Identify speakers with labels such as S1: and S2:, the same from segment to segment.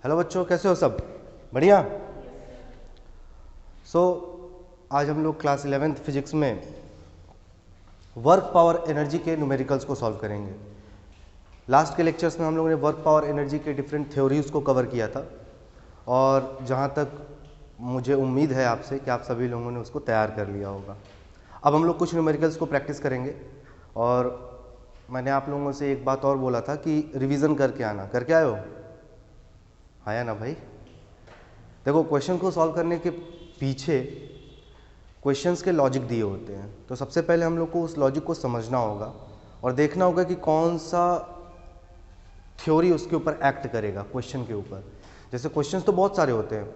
S1: Hello बच्चों, कैसे हो सब? बढ़िया। आज हम लोग क्लास 11th फिजिक्स में वर्क पावर एनर्जी के न्यूमेरिकल्स को सॉल्व करेंगे। लास्ट के लेक्चर्स में हम लोगों ने वर्क पावर एनर्जी के डिफरेंट थ्योरीज को कवर किया था और जहाँ तक मुझे उम्मीद है आपसे कि आप सभी लोगों ने उसको तैयार कर लिया होगा। अब हम लोग कुछ न्यूमेरिकल्स को प्रैक्टिस करेंगे और मैंने आप लोगों से एक बात और बोला था कि रिवीजन करके आना। करके आए हो? आया ना भाई? देखो, क्वेश्चन को सॉल्व करने के पीछे क्वेश्चंस के लॉजिक दिए होते हैं, तो सबसे पहले हम लोग को उस लॉजिक को समझना होगा और देखना होगा कि कौन सा थ्योरी उसके ऊपर एक्ट करेगा क्वेश्चन के ऊपर। जैसे क्वेश्चंस तो बहुत सारे होते हैं,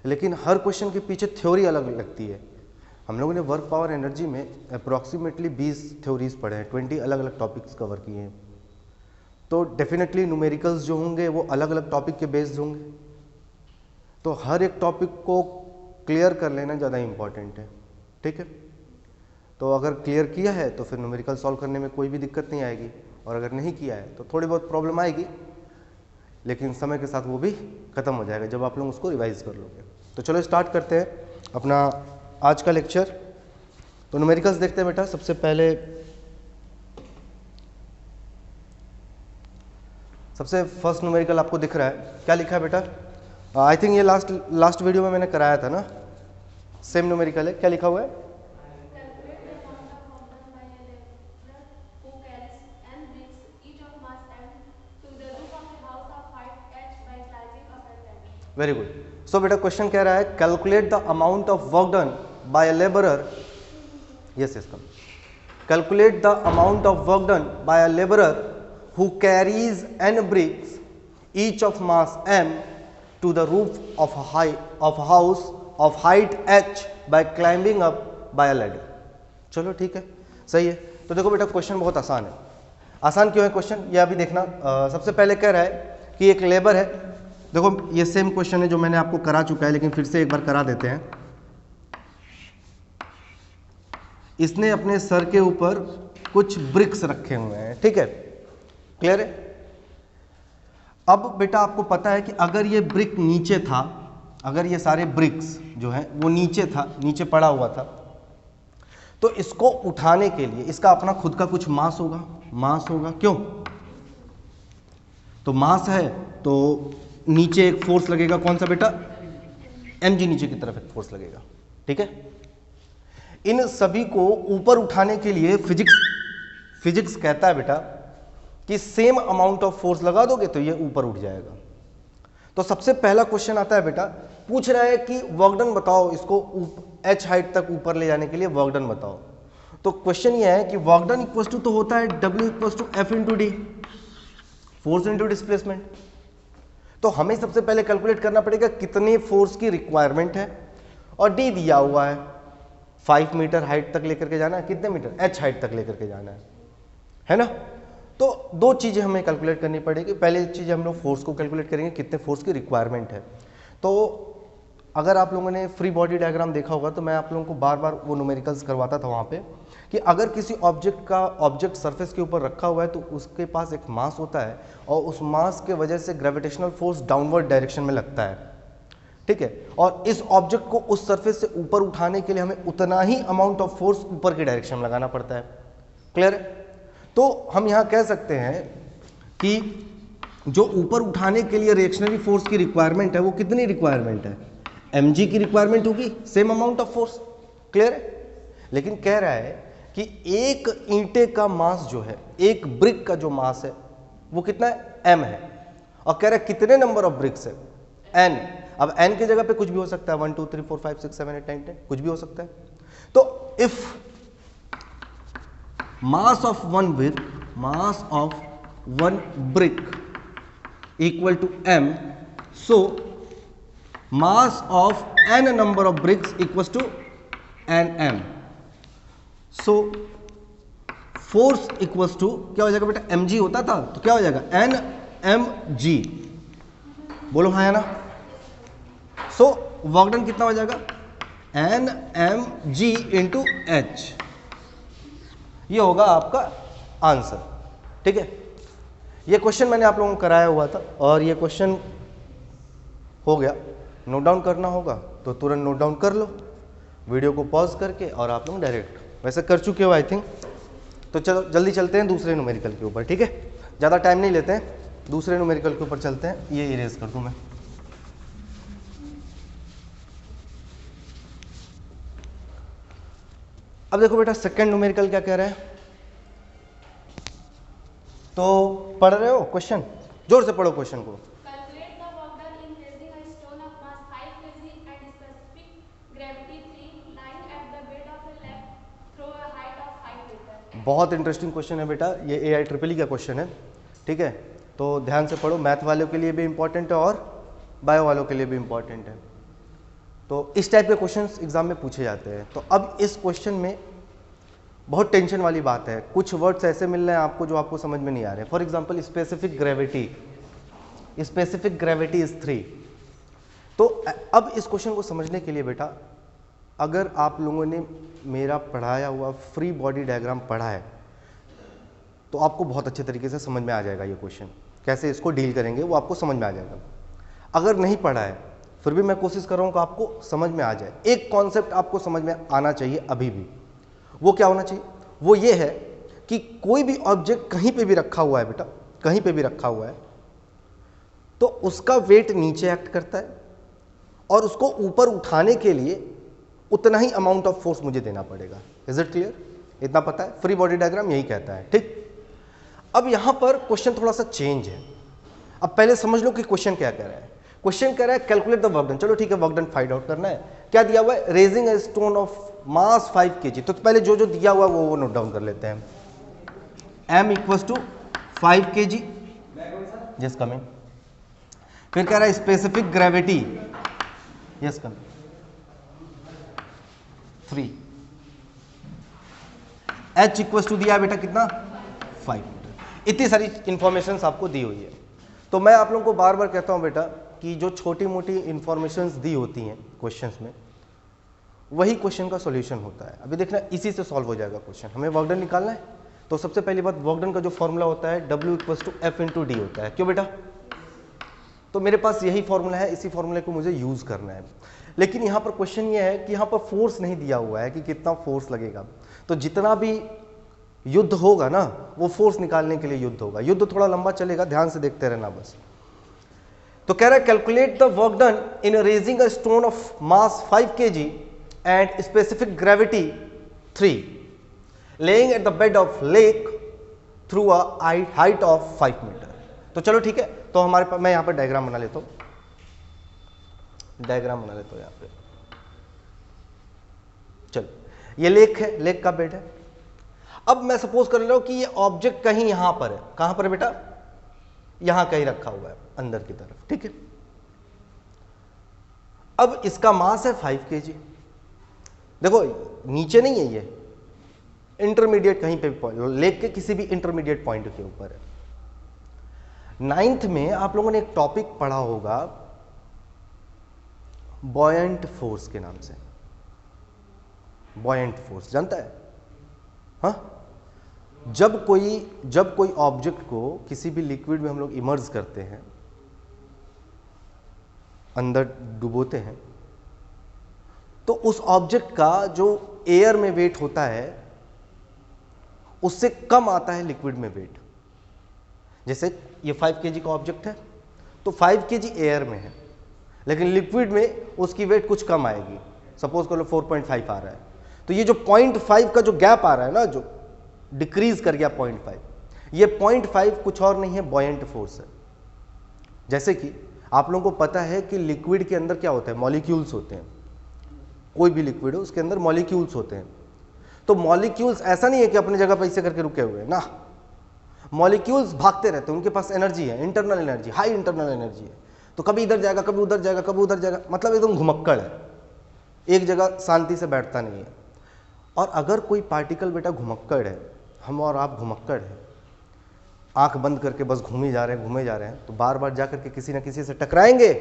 S1: लेकिन हर क्वेश्चन के पीछे थ्योरी अलग लगती है। हम लोगों ने वर्क पावर एनर्जी में अप्रॉक्सीमेटली 20 थ्योरीज पढ़े हैं, 20 अलग अलग टॉपिक्स कवर किए हैं। तो डेफिनेटली न्यूमेरिकल्स जो होंगे वो अलग अलग टॉपिक के बेस्ड होंगे, तो हर एक टॉपिक को क्लियर कर लेना ज़्यादा इम्पॉर्टेंट है। ठीक है, तो अगर क्लियर किया है तो फिर न्यूमेरिकल सॉल्व करने में कोई भी दिक्कत नहीं आएगी, और अगर नहीं किया है तो थोड़ी बहुत प्रॉब्लम आएगी, लेकिन समय के साथ वो भी ख़त्म हो जाएगा जब आप लोग उसको रिवाइज कर लोगे। तो चलो स्टार्ट करते हैं अपना आज का लेक्चर। तो न्यूमेरिकल्स देखते हैं बेटा। सबसे फर्स्ट न्यूमेरिकल आपको दिख रहा है, क्या लिखा है बेटा? आई थिंक ये लास्ट वीडियो में मैंने कराया था ना, सेम न्यूमेरिकल है। क्या लिखा हुआ है? Very good. सो बेटा क्वेश्चन कह रहा है calculate the amount of work done by a labourer. Yes, calculate the amount of work done by a labourer who carries n bricks each of mass m to the roof of a house of height h by climbing up by a ladder। चलो ठीक है, सही है। तो देखो बेटा, question बहुत आसान है। आसान क्यों है क्वेश्चन, ये अभी देखना। सबसे पहले कह रहा है कि एक लेबर है। देखो, ये सेम क्वेश्चन है जो मैंने आपको करा चुका है, लेकिन फिर से एक बार करा देते हैं। इसने अपने सर के ऊपर कुछ ब्रिक्स रखे हुए हैं, ठीक है, क्लियर है? अब बेटा आपको पता है कि अगर ये ब्रिक नीचे था, अगर ये सारे ब्रिक्स जो है वो नीचे था, नीचे पड़ा हुआ था, तो इसको उठाने के लिए इसका अपना खुद का कुछ मास होगा। क्यों? तो मास है तो नीचे एक फोर्स लगेगा। कौन सा बेटा? mg, नीचे की तरफ एक फोर्स लगेगा। ठीक है, इन सभी को ऊपर उठाने के लिए फिजिक्स कहता है बेटा कि सेम अमाउंट ऑफ फोर्स लगा दोगे तो ये ऊपर उठ जाएगा। तो सबसे पहला क्वेश्चन आता है बेटा, पूछ रहा है कि वर्क डन बताओ, इसको h हाइट तक ऊपर ले जाने के लिए वर्क डन बताओ। तो क्वेश्चन ये है कि वर्क डन इक्वल टू तो होता है W equal to F into D, force into displacement. तो हमें सबसे पहले कैलकुलेट करना पड़ेगा कितने फोर्स की रिक्वायरमेंट है, और डी दिया हुआ है 5 मीटर हाइट तक लेकर के जाना है। कितने मीटर? h हाइट तक लेकर के जाना है ना? तो दो चीजें हमें कैलकुलेट करनी पड़ेगी। पहले चीज हम लोग फोर्स को कैलकुलेट करेंगे, कितने फोर्स की रिक्वायरमेंट है। तो अगर आप लोगों ने फ्री बॉडी डायग्राम देखा होगा तो मैं आप लोगों को बार बार वो न्यूमेरिकल्स करवाता था वहाँ पे, कि अगर किसी ऑब्जेक्ट सरफेस के ऊपर रखा हुआ है तो उसके पास एक मास होता है, और उस मास के वजह से ग्रेविटेशनल फोर्स डाउनवर्ड डायरेक्शन में लगता है। ठीक है, और इस ऑब्जेक्ट को उस सरफेस से ऊपर उठाने के लिए हमें उतना ही अमाउंट ऑफ फोर्स ऊपर की डायरेक्शन में लगाना पड़ता है। क्लियर है? तो हम यहां कह सकते हैं कि जो ऊपर उठाने के लिए रिएक्शनरी फोर्स की रिक्वायरमेंट है वो कितनी रिक्वायरमेंट है? mg की रिक्वायरमेंट होगी, same amount of force. Clear है? लेकिन कह रहा है कि एक ईंटे का मास जो है, एक ब्रिक का जो मास है वो कितना है? m है। और कह रहा है कितने नंबर ऑफ ब्रिक्स है? n। अब n की जगह पे कुछ भी हो सकता है, 1 2 3 4 5 6 7 8 9 10, कुछ भी हो सकता है। तो if mass of one brick equal to m, so mass of n number of bricks equals to nm, so force equals to क्या हो जाएगा बेटा? mg होता था तो क्या हो जाएगा? nmg। बोलो हाँ या ना? सो वर्क डन कितना हो जाएगा? nmg into h। ये होगा आपका आंसर। ठीक है, ये क्वेश्चन मैंने आप लोगों को कराया हुआ था, और ये क्वेश्चन हो गया, नोट डाउन करना होगा तो तुरंत नोट डाउन कर लो, वीडियो को पॉज करके, और आप लोग डायरेक्ट वैसे कर चुके हो आई थिंक। तो चलो जल्दी चलते हैं दूसरे न्यूमेरिकल के ऊपर, ठीक है, ज़्यादा टाइम नहीं लेते हैं, दूसरे न्यूमेरिकल के ऊपर चलते हैं। ये इरेज कर दूं मैं। अब देखो बेटा सेकंड न्यूमेरिकल क्या कह रहा है, तो पढ़ रहे हो क्वेश्चन, जोर से पढ़ो क्वेश्चन को। बहुत इंटरेस्टिंग क्वेश्चन है बेटा, ये AIEEE का क्वेश्चन है, ठीक है, तो ध्यान से पढ़ो, मैथ वालों के लिए भी इंपॉर्टेंट है और बायो वालों के लिए भी इंपॉर्टेंट है। तो इस टाइप के क्वेश्चंस एग्जाम में पूछे जाते हैं। तो अब इस क्वेश्चन में बहुत टेंशन वाली बात है, कुछ वर्ड्स ऐसे मिल रहे हैं आपको जो आपको समझ में नहीं आ रहे। For example specific gravity is 3। तो अब इस क्वेश्चन को समझने के लिए बेटा, अगर आप लोगों ने मेरा पढ़ाया हुआ फ्री बॉडी डायग्राम पढ़ा है तो आपको बहुत अच्छे तरीके से समझ में आ जाएगा ये क्वेश्चन, कैसे इसको डील करेंगे वो आपको समझ में आ जाएगा। अगर नहीं पढ़ा है फिर भी मैं कोशिश कर रहा हूँ कि आपको समझ में आ जाए। एक कॉन्सेप्ट आपको समझ में आना चाहिए अभी भी, वो क्या होना चाहिए, वो ये है कि कोई भी ऑब्जेक्ट कहीं पे भी रखा हुआ है बेटा, कहीं पे भी रखा हुआ है, तो उसका वेट नीचे एक्ट करता है और उसको ऊपर उठाने के लिए उतना ही अमाउंट ऑफ फोर्स मुझे देना पड़ेगा। Is it clear? इतना पता है, फ्री बॉडी डायग्राम यही कहता है, ठीक। अब यहां पर क्वेश्चन थोड़ा सा चेंज है। अब पहले समझ लो कि क्वेश्चन क्या कह रहा है। क्वेश्चन कह रहा है कैलकुलेट द वर्क डन। चलो ठीक है, वर्क डन फाइंड आउट करना है। क्या दिया हुआ है, raising a stone of mass 5 kg। तो पहले जो जो दिया हुआ है वो नोट डाउन कर लेते हैं। m equals to 5 kg, yes coming. फिर कह रहा है specific gravity, yes coming 3। h equals to दिया बेटा कितना, 5 मीटर। इतनी सारी इंफॉर्मेशन आपको दी हुई है। तो मैं आप लोगों को बार बार कहता हूं बेटा कि जो छोटी मोटी इंफॉर्मेशन दी होती हैं क्वेश्चंस में, वही क्वेश्चन का सॉल्यूशन होता है। अभी देखना, इसी से सॉल्व हो जाएगा क्वेश्चन। हमें वर्क डन निकालना है तो सबसे पहली बात, वर्क डन का जो फॉर्मूला होता है W equals to F into D होता है। क्यों बेटा? तो मेरे पास यही फॉर्मूला है, इसी फॉर्मूले को मुझे यूज करना है। लेकिन यहाँ पर क्वेश्चन ये है कि यहाँ पर फोर्स नहीं दिया हुआ है कि कितना फोर्स लगेगा। तो जितना भी युद्ध होगा ना, वो फोर्स निकालने के लिए युद्ध होगा। युद्ध थोड़ा लंबा चलेगा, ध्यान से देखते रहना बस। तो कह रहा है calculate the work done in raising a stone of mass 5 kg and specific gravity 3, lying at the bed of lake through a height of 5 metre. तो चलो ठीक है, तो हमारे पास, मैं यहां पर डायग्राम बना लेता हूं, यहां पे। चलो, ये लेक है, लेक का बेड है। अब मैं सपोज कर रहा हूं कि ये ऑब्जेक्ट कहीं यहां पर है। कहां पर है बेटा? यहां कहीं रखा हुआ है अंदर की तरफ, ठीक है। अब इसका मास है 5 kg। देखो नीचे नहीं है, ये इंटरमीडिएट कहीं पे भी, लेक के किसी भी इंटरमीडिएट पॉइंट के ऊपर है। 9th में आप लोगों ने एक टॉपिक पढ़ा होगा बॉयंट फोर्स के नाम से। बॉयंट फोर्स जानता है? हाँ, जब कोई ऑब्जेक्ट को किसी भी लिक्विड में हम लोग इमर्ज करते हैं, अंदर डुबोते हैं, तो उस ऑब्जेक्ट का जो एयर में वेट होता है उससे कम आता है लिक्विड में वेट। जैसे ये 5 kg का ऑब्जेक्ट है, तो 5 kg एयर में है, लेकिन लिक्विड में उसकी वेट कुछ कम आएगी। सपोज कर लो 4.5 आ रहा है, तो ये जो 0.5 का जो गैप आ रहा है ना, जो डिक्रीज कर गया 0.5, ये 0.5 कुछ और नहीं है, बॉयंट फोर्स है। जैसे कि आप लोगों को पता है कि लिक्विड के अंदर क्या होता है, मॉलिक्यूल्स होते हैं। कोई भी लिक्विड हो उसके अंदर मॉलिक्यूल्स होते हैं। तो मॉलिक्यूल्स ऐसा नहीं है कि अपनी जगह पर ऐसे करके रुके हुए हैं ना, मॉलिक्यूल्स भागते रहते हैं, उनके पास एनर्जी है, internal energy, high internal energy है। तो कभी इधर जाएगा, कभी उधर जाएगा, कभी उधर जाएगा, मतलब एकदम घुमक्कड़ है, एक जगह शांति से बैठता नहीं है। और अगर कोई पार्टिकल बेटा घुमक्कड़ है, हम और आप घुमक्कड़ हैं, आंख बंद करके बस घूमे जा रहे हैं, तो बार बार जा करके किसी ना किसी से टकराएंगे,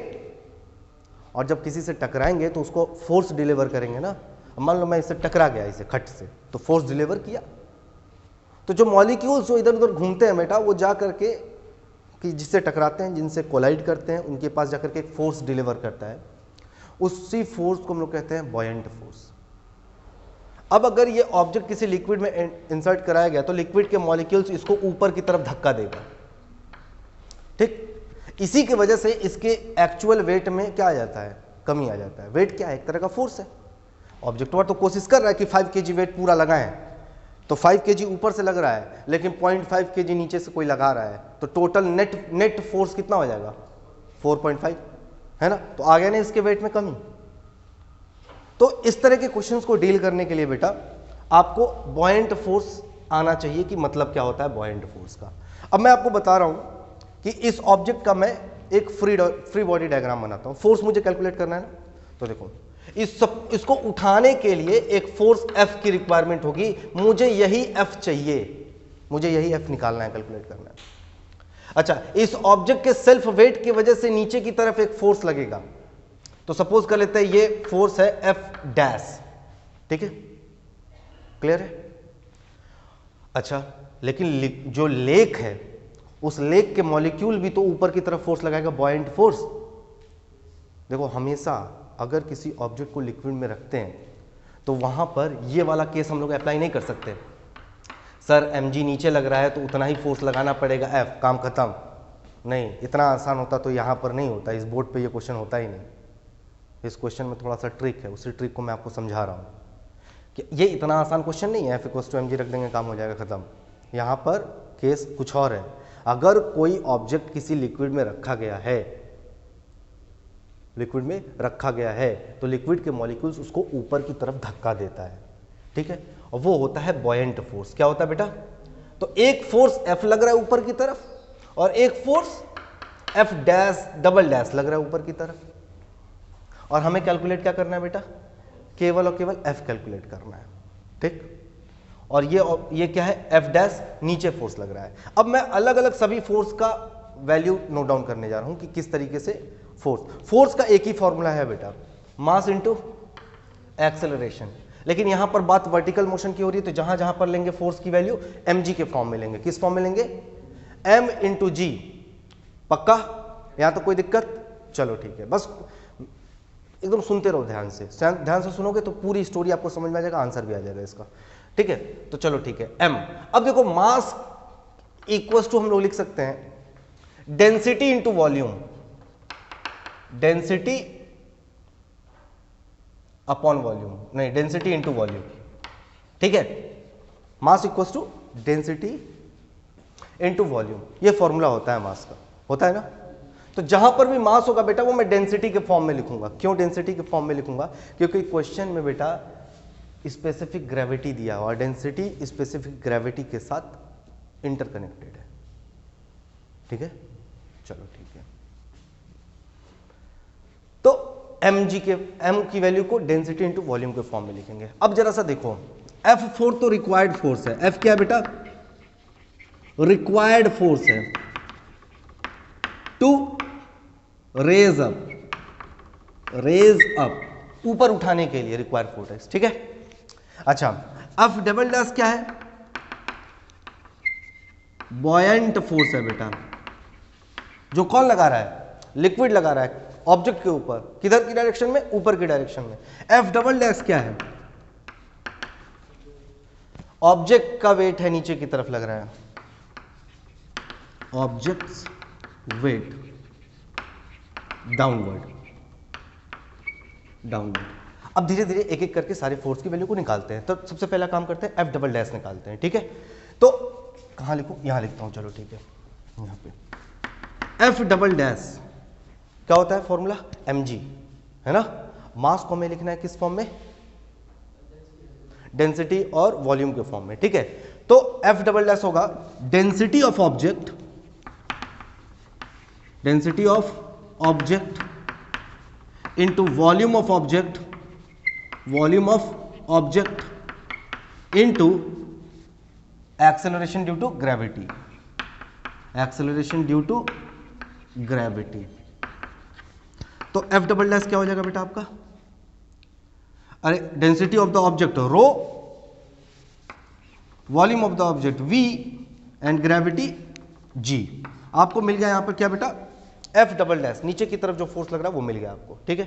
S1: और जब किसी से टकराएंगे तो उसको फोर्स डिलीवर करेंगे ना। मान लो मैं इससे टकरा गया, इसे खट से, तो फोर्स डिलीवर किया। तो जो मॉलिक्यूल्स जो इधर उधर घूमते हैं बेटा, वो जा करके कि जिससे टकराते हैं, जिनसे कोलाइड करते हैं, उनके पास जाकर के एक फोर्स डिलीवर करता है, उसी फोर्स को हम लोग कहते हैं बॉयंट फोर्स। अब अगर ये ऑब्जेक्ट किसी लिक्विड में इंसर्ट कराया गया तो लिक्विड के मॉलिक्यूल्स इसको ऊपर की तरफ धक्का देगा, ठीक। इसी की वजह से इसके एक्चुअल वेट में क्या आ जाता है, कमी आ जाता है। वेट क्या है, एक तरह का फोर्स है। ऑब्जेक्ट तो कोशिश कर रहा है कि 5 kg वेट पूरा लगाएं, तो 5 kg ऊपर से लग रहा है, लेकिन 0.5 kg नीचे से कोई लगा रहा है, तो टोटल नेट फोर्स कितना हो जाएगा, 4.5, है ना। तो आ गया ना इसके वेट में कमी। तो इस तरह के क्वेश्चंस को डील करने के लिए बेटा आपको बॉयंट फोर्स आना चाहिए कि मतलब क्या होता है बॉयंट फोर्स का। अब मैं आपको बता रहा हूं कि इस ऑब्जेक्ट का मैं एक फ्री बॉडी डायग्राम बनाता हूं। फोर्स मुझे कैलकुलेट करना है ना, तो देखो इसको उठाने के लिए एक फोर्स F की रिक्वायरमेंट होगी। मुझे यही F चाहिए, मुझे यही F निकालना है, कैलकुलेट करना है। अच्छा, इस ऑब्जेक्ट के सेल्फ वेट की वजह से नीचे की तरफ एक फोर्स लगेगा, तो सपोज कर लेते हैं ये फोर्स है F डैश, ठीक है, क्लियर है। अच्छा, लेकिन जो लेक है उस लेक के मॉलिक्यूल भी तो ऊपर की तरफ फोर्स लगाएगा, बॉयंट फोर्स। देखो हमेशा अगर किसी ऑब्जेक्ट को लिक्विड में रखते हैं तो वहां पर ये वाला केस हम लोग अप्लाई नहीं कर सकते, सर mg नीचे लग रहा है तो उतना ही फोर्स लगाना पड़ेगा F, काम खत्म। नहीं, इतना आसान होता तो यहां पर नहीं होता, इस बोर्ड पे ये क्वेश्चन होता ही नहीं। इस क्वेश्चन में थोड़ा सा ट्रिक है, उसी ट्रिक को मैं आपको समझा रहा हूं कि ये इतना आसान क्वेश्चन नहीं है F = mg रख देंगे काम हो जाएगा खत्म। यहां पर केस कुछ और है। अगर कोई ऑब्जेक्ट किसी लिक्विड में रखा गया है, लिक्विड में रखा गया है, तो लिक्विड के मॉलिक्यूल्स उसको ऊपर की तरफ धक्का देता है, ठीक है, और वो होता है बॉयंट फोर्स। क्या होता है बेटा, तो एक फोर्स F लग रहा है ऊपर की तरफ और एक force F dash double dash लग रहा है ऊपर की तरफ, और हमें कैलकुलेट क्या करना है बेटा, केवल और केवल F कैलकुलेट करना है, ठीक। और ये क्या है, F डैश नीचे फोर्स लग रहा है। अब मैं अलग अलग सभी फोर्स का वैल्यू नोट डाउन करने जा रहा हूं कि किस तरीके से फोर्स का एक ही फॉर्मूला है बेटा, मास इनटू एक्सेलरेशन। लेकिन यहां पर बात वर्टिकल मोशन की हो रही है, तो जहां जहां पर लेंगे फोर्स की वैल्यू mg के फॉर्म में लेंगे। किस फॉर्म में लेंगे, m इंटू जी, पक्का, यहां तो कोई दिक्कत, चलो ठीक है। बस एकदम सुनते रहो ध्यान से सुनोगे तो पूरी स्टोरी आपको समझ में आ जाएगा, आंसर भी आ जाएगा इसका, ठीक है। तो चलो ठीक है, m। अब देखो मास इक्वल्स टू हम लोग लिख सकते हैं density into volume, density upon volume, नहीं डेंसिटी इंटू वॉल्यूम, ठीक है। Mass equals to density into volume, ये फॉर्मूला होता है मास का, होता है ना। तो जहां पर भी मास होगा बेटा वो मैं डेंसिटी के फॉर्म में लिखूंगा। क्यों डेंसिटी के फॉर्म में लिखूंगा, क्योंकि क्वेश्चन में बेटा स्पेसिफिक ग्रेविटी दिया हुआ, डेंसिटी स्पेसिफिक ग्रेविटी के साथ इंटरकनेक्टेड है, ठीक है। चलो ठीक है, तो m की वैल्यू को डेंसिटी इंटू वॉल्यूम के फॉर्म में लिखेंगे। अब जरा सा देखो, F4 तो रिक्वायर्ड फोर्स है, F क्या है बेटा, रिक्वायर्ड फोर्स है टू रेज अप, ऊपर उठाने के लिए रिक्वायर्ड फोर्स है, ठीक है। अच्छा, F डबल डैश क्या है, बॉयंट फोर्स है बेटा, जो कौन लगा रहा है, लिक्विड लगा रहा है ऑब्जेक्ट के ऊपर, किधर की डायरेक्शन में, ऊपर की डायरेक्शन में। F डबल डैश क्या है, ऑब्जेक्ट का वेट है नीचे की तरफ लग रहा है, ऑब्जेक्ट्स वेट डाउनवर्ड। अब धीरे धीरे एक एक करके सारे फोर्स की वैल्यू को निकालते हैं। तो सबसे पहला काम करते हैं, F डबल डैश निकालते हैं, ठीक है। तो कहां लिखूं, यहां लिखता हूं, चलो ठीक है, यहां पे F डबल डैश क्या होता है, फॉर्मूला mg, है ना। मास को हमें लिखना है किस फॉर्म में, डेंसिटी और वॉल्यूम के फॉर्म में, ठीक है। तो F डबल डैश होगा density of object, density of object into volume of object, volume of object into acceleration due to gravity, acceleration due to gravity. तो F डबल डैश क्या हो जाएगा बेटा आपका, अरे density of the object rho, volume of the object v and gravity g। आपको मिल गया यहां पर क्या बेटा, एफ डबल डैश, नीचे की तरफ जो फोर्स लग रहा है वो मिल गया आपको, ठीक है।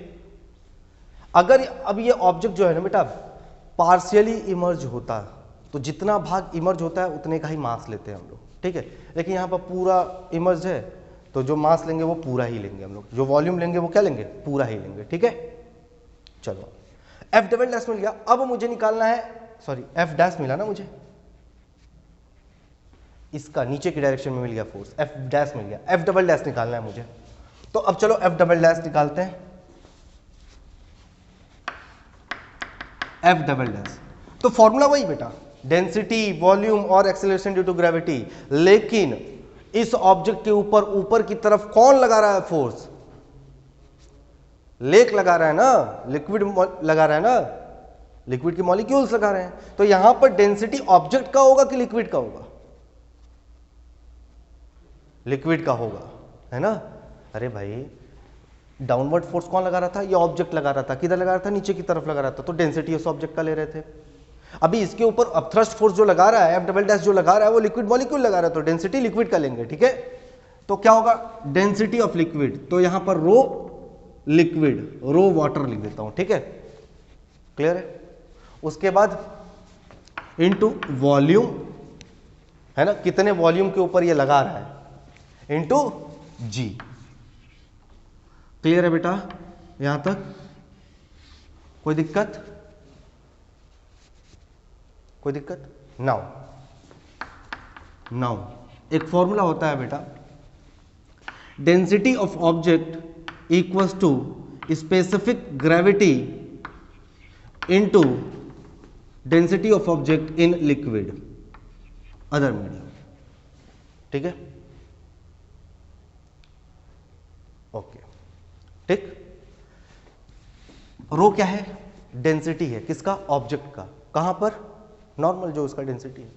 S1: अगर अब ये ऑब्जेक्ट जो है ना बेटा पार्शियली इमर्ज होता तो जितना भाग इमर्ज होता है उतने का ही मास लेते हैं हम लोग, ठीक है। लेकिन यहाँ पर पूरा इमर्ज है तो जो मास लेंगे वो पूरा ही लेंगे हम लोग, जो वॉल्यूम लेंगे वो क्या लेंगे, पूरा ही लेंगे, ठीक है। चलो एफ डबल डैश मिल गया, अब मुझे निकालना है, सॉरी एफ डैश मिला ना मुझे, इसका नीचे की डायरेक्शन में मिल गया फोर्स, एफ डैश मिल गया, एफ डबल डैश निकालना है मुझे। तो अब चलो एफ डबल डैश निकालते हैं, एफ डबल डैश। तो फॉर्मूला वही बेटा, डेंसिटी, वॉल्यूम और एक्सेलरेशन ड्यू टू ग्रेविटी, लेकिन इस ऑब्जेक्ट के ऊपर ऊपर की तरफ कौन लगा रहा है फोर्स, लेक लगा रहा है ना, लिक्विड लगा रहा है ना, लिक्विड के मॉलिक्यूल्स लगा रहे हैं। तो यहां पर डेंसिटी ऑब्जेक्ट का होगा कि लिक्विड का होगा, लिक्विड का होगा, है ना। अरे भाई डाउनवर्ड फोर्स कौन लगा रहा था, ये ऑब्जेक्ट लगा रहा था, किधर लगा रहा था, नीचे की तरफ लगा रहा था, तो डेंसिटी उस ऑब्जेक्ट का ले रहे थे। अभी इसके ऊपर अब थ्रस्ट फोर्स जो लगा रहा है, एफ डबल डैश जो लगा रहा है वो लिक्विड मॉलिक्यूल लगा रहा है, तो डेंसिटी लिक्विड का लेंगे, ठीक है। तो क्या होगा, डेंसिटी ऑफ लिक्विड, तो यहां पर रो लिक्विड, रो वाटर लिख देता हूं, ठीक है, क्लियर है। उसके बाद इनटू वॉल्यूम, है ना, कितने वॉल्यूम के ऊपर ये लगा रहा है, इनटू जी। क्लियर है बेटा, यहां तक कोई दिक्कत, कोई दिक्कत। नाउ एक फॉर्मूला होता है बेटा, density of object equals to specific gravity into density of object in liquid other medium, ठीक है, ओके, ठीक। रो क्या है, डेंसिटी है, किसका, ऑब्जेक्ट का, कहां पर, नॉर्मल जो उसका डेंसिटी है।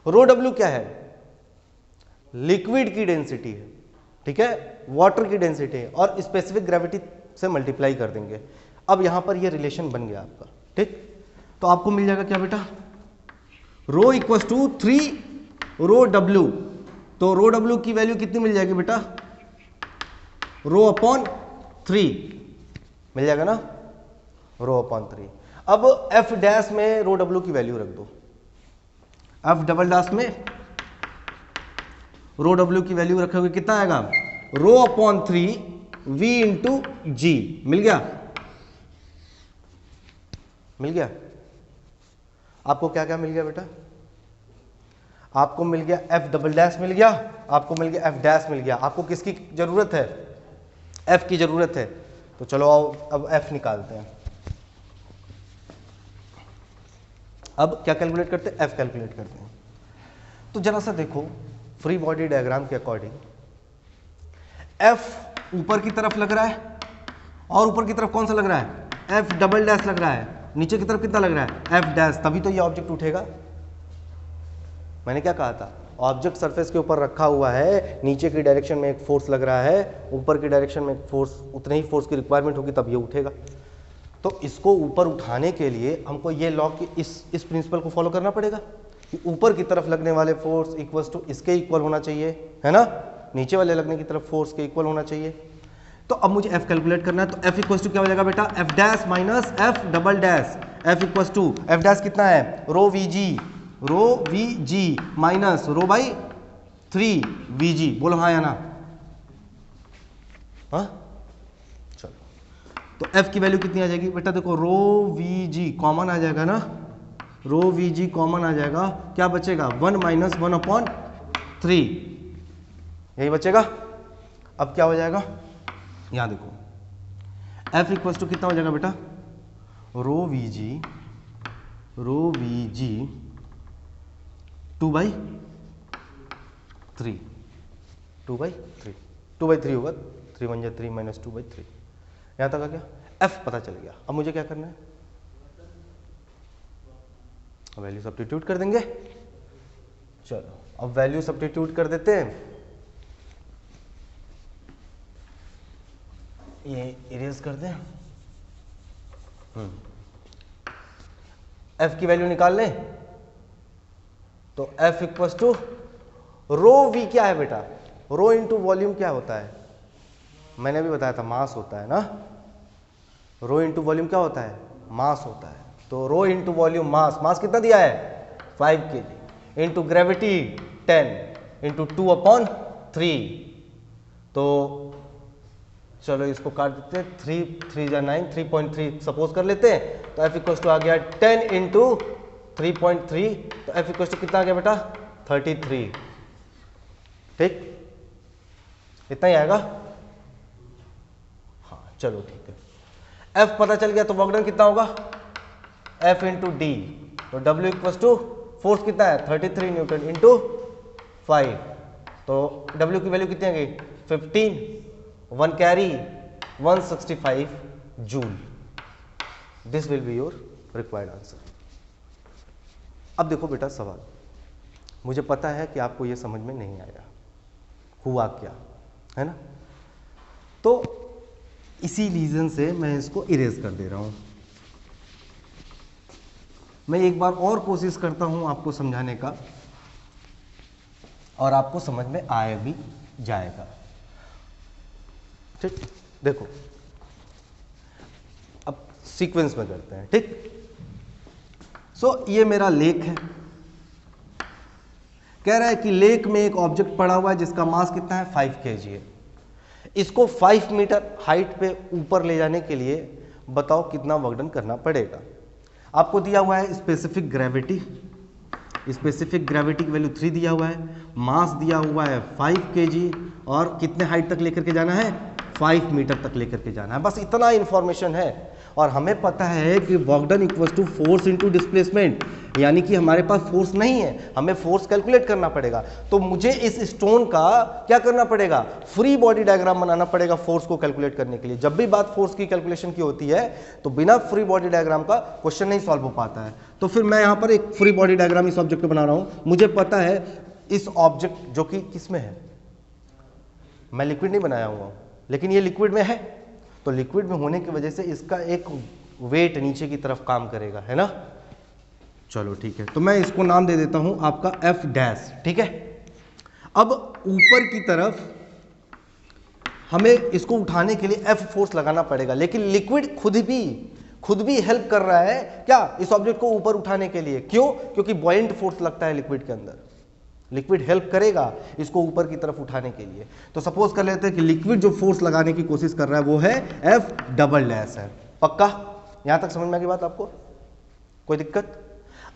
S1: रो डब्ल्यू क्या है, लिक्विड की डेंसिटी है, ठीक है, वाटर की डेंसिटी है, और स्पेसिफिक ग्रेविटी से मल्टीप्लाई कर देंगे। अब यहां पर ये रिलेशन बन गया आपका, ठीक। तो आपको मिल जाएगा क्या बेटा, रो इक्वल्स टू 3 रो डब्ल्यू, तो रो डब्ल्यू की वैल्यू कितनी मिल जाएगी बेटा, रो अपॉन 3 मिल जाएगा ना, रो अपॉन 3। अब एफ डैश में रो डब्ल्यू की वैल्यू रख दो, एफ डबल डैश में रो डब्ल्यू की वैल्यू रखोगे कितना आएगा, रो अपॉन 3 वी इंटू जी, मिल गया, मिल गया। आपको क्या क्या मिल गया बेटा, आपको मिल गया एफ डबल डैश मिल गया, आपको मिल गया एफ डैश मिल गया। आपको किसकी जरूरत है, एफ की जरूरत है। तो चलो आओ अब एफ निकालते हैं। अब क्या कैलकुलेट करते हैं, एफ कैलकुलेट करते हैं। तो जरा सा देखो फ्री बॉडी डायग्राम के अकॉर्डिंग एफ ऊपर की तरफ लग रहा है, और ऊपर की तरफ कौन सा लग रहा है, एफ डबल डैश लग रहा है, नीचे की तरफ कितना लग रहा है, एफ डैश, तभी तो ये ऑब्जेक्ट उठेगा। मैंने क्या कहा था, ऑब्जेक्ट सरफेस के ऊपर रखा हुआ है, नीचे की डायरेक्शन में एक फोर्स लग रहा है, ऊपर की डायरेक्शन में एक फोर्स, उतने ही फोर्स की रिक्वायरमेंट होगी तब ये उठेगा। तो इसको ऊपर उठाने के लिए हमको ये लॉ की इस प्रिंसिपल को फॉलो करना पड़ेगा कि ऊपर की तरफ लगने वाले फोर्स इक्वल्स टू इसके इक्वल होना चाहिए, है ना, नीचे वाले लगने की तरफ फोर्स के इक्वल होना चाहिए। तो अब मुझे एफ कैलकुलेट करना है, तो एफ इक्वल्स टू क्या हो जाएगा बेटा, F dash minus F double dash, F equals to F dash कितना है, rho V G minus rho by 3 V G, बोलो हाँ या ना, हाँ चलो। तो एफ की वैल्यू कितनी आ जाएगी बेटा, देखो रो वी जी कॉमन आ जाएगा ना, रो वी जी कॉमन आ जाएगा, क्या बचेगा 1 माइनस 1/3, यही बचेगा। अब क्या हो जाएगा, यहां देखो एफ इक्वल्स टू कितना हो जाएगा बेटा, रो वी जी 2/3, 2/3 होगा, 3 1 3 माइनस 2/3, यहां तक आ गया, एफ पता चल गया। अब मुझे क्या करना है, वैल्यू सब्स्टिट्यूट कर देंगे। चलो अब वैल्यू सब्स्टिट्यूट कर देते हैं, ये इरेज कर दें, एफ की वैल्यू निकाल लें। तो F equals to rho V क्या है बेटा, रो इंटू वॉल्यूम क्या होता है? मैंने अभी बताया था मास होता है ना। रो इंटू वॉल्यूम क्या होता है? मास होता है। तो रो इंटू वॉल्यूम मास कितना दिया है? 5 kg इंटू ग्रेविटी 10 इंटू 2/3। तो चलो इसको काट देते हैं, 3 जा 9, 3.3 सपोज कर लेते हैं। तो F इक्वल टू आ गया 10 इंटू 3.3, तो F इक्वल टू कितना आ गया बेटा? 33। ठीक, इतना ही आएगा। हाँ चलो ठीक है। F पता चल गया तो वर्क डन कितना होगा? F into D. तो W इक्वल टू फोर्स कितना है? 33 न्यूटन इंटू 5। तो W की वैल्यू कितनी आ गई? 15, 1 carry 165 joule. This will be your required answer. अब देखो बेटा सवाल, मुझे पता है कि आपको यह समझ में नहीं आया हुआ क्या है ना, तो इसी रीजन से मैं इसको इरेज कर दे रहा हूं। मैं एक बार और कोशिश करता हूं आपको समझाने का, और आपको समझ में आए भी जाएगा। ठीक, देखो अब सीक्वेंस में करते हैं। ठीक, सो ये मेरा लेक है। कह रहा है कि लेक में एक ऑब्जेक्ट पड़ा हुआ है जिसका मास कितना है? 5 kg है। इसको 5 मीटर हाइट पे ऊपर ले जाने के लिए बताओ कितना वर्क डन करना पड़ेगा। आपको दिया हुआ है स्पेसिफिक ग्रेविटी, स्पेसिफिक ग्रेविटी की वैल्यू 3 दिया हुआ है, मास दिया हुआ है 5 kg, और कितने हाइट तक लेकर के जाना है? 5 मीटर तक लेकर के जाना है। बस इतना इंफॉर्मेशन है। और हमें पता है कि work done equals to force into displacement, यानी कि हमारे पास फोर्स नहीं है, हमें फोर्स कैलकुलेट करना पड़ेगा। तो मुझे इस स्टोन का क्या करना पड़ेगा? फ्री बॉडी डायग्राम बनाना पड़ेगा फोर्स को कैलकुलेट करने के लिए। जब भी बात फोर्स की कैलकुलेशन की होती है तो बिना फ्री बॉडी डायग्राम का क्वेश्चन नहीं सॉल्व हो पाता है। तो फिर मैं यहां पर एक फ्री बॉडी डायग्राम इस ऑब्जेक्ट पे बना रहा हूं। मुझे पता है इस ऑब्जेक्ट जो कि किसमें है, मैं लिक्विड नहीं बनाया हुआ हूं, लेकिन ये लिक्विड में है। तो लिक्विड में होने की वजह से इसका एक वेट नीचे की तरफ काम करेगा, है ना। चलो ठीक है, तो मैं इसको नाम दे देता हूं आपका F डैश। ठीक है, अब ऊपर की तरफ हमें इसको उठाने के लिए F फोर्स लगाना पड़ेगा, लेकिन लिक्विड खुद भी हेल्प कर रहा है क्या? इस ऑब्जेक्ट को ऊपर उठाने के लिए। क्यों? क्योंकि बॉयंट फोर्स लगता है लिक्विड के अंदर। लिक्विड हेल्प करेगा इसको ऊपर की तरफ उठाने के लिए। तो सपोज कर लेते हैं कि लिक्विड जो फोर्स लगाने की कोशिश कर रहा है वो है F डबल डैश है। पक्का? यहां तक समझ में आ गई बात आपको? कोई दिक्कत?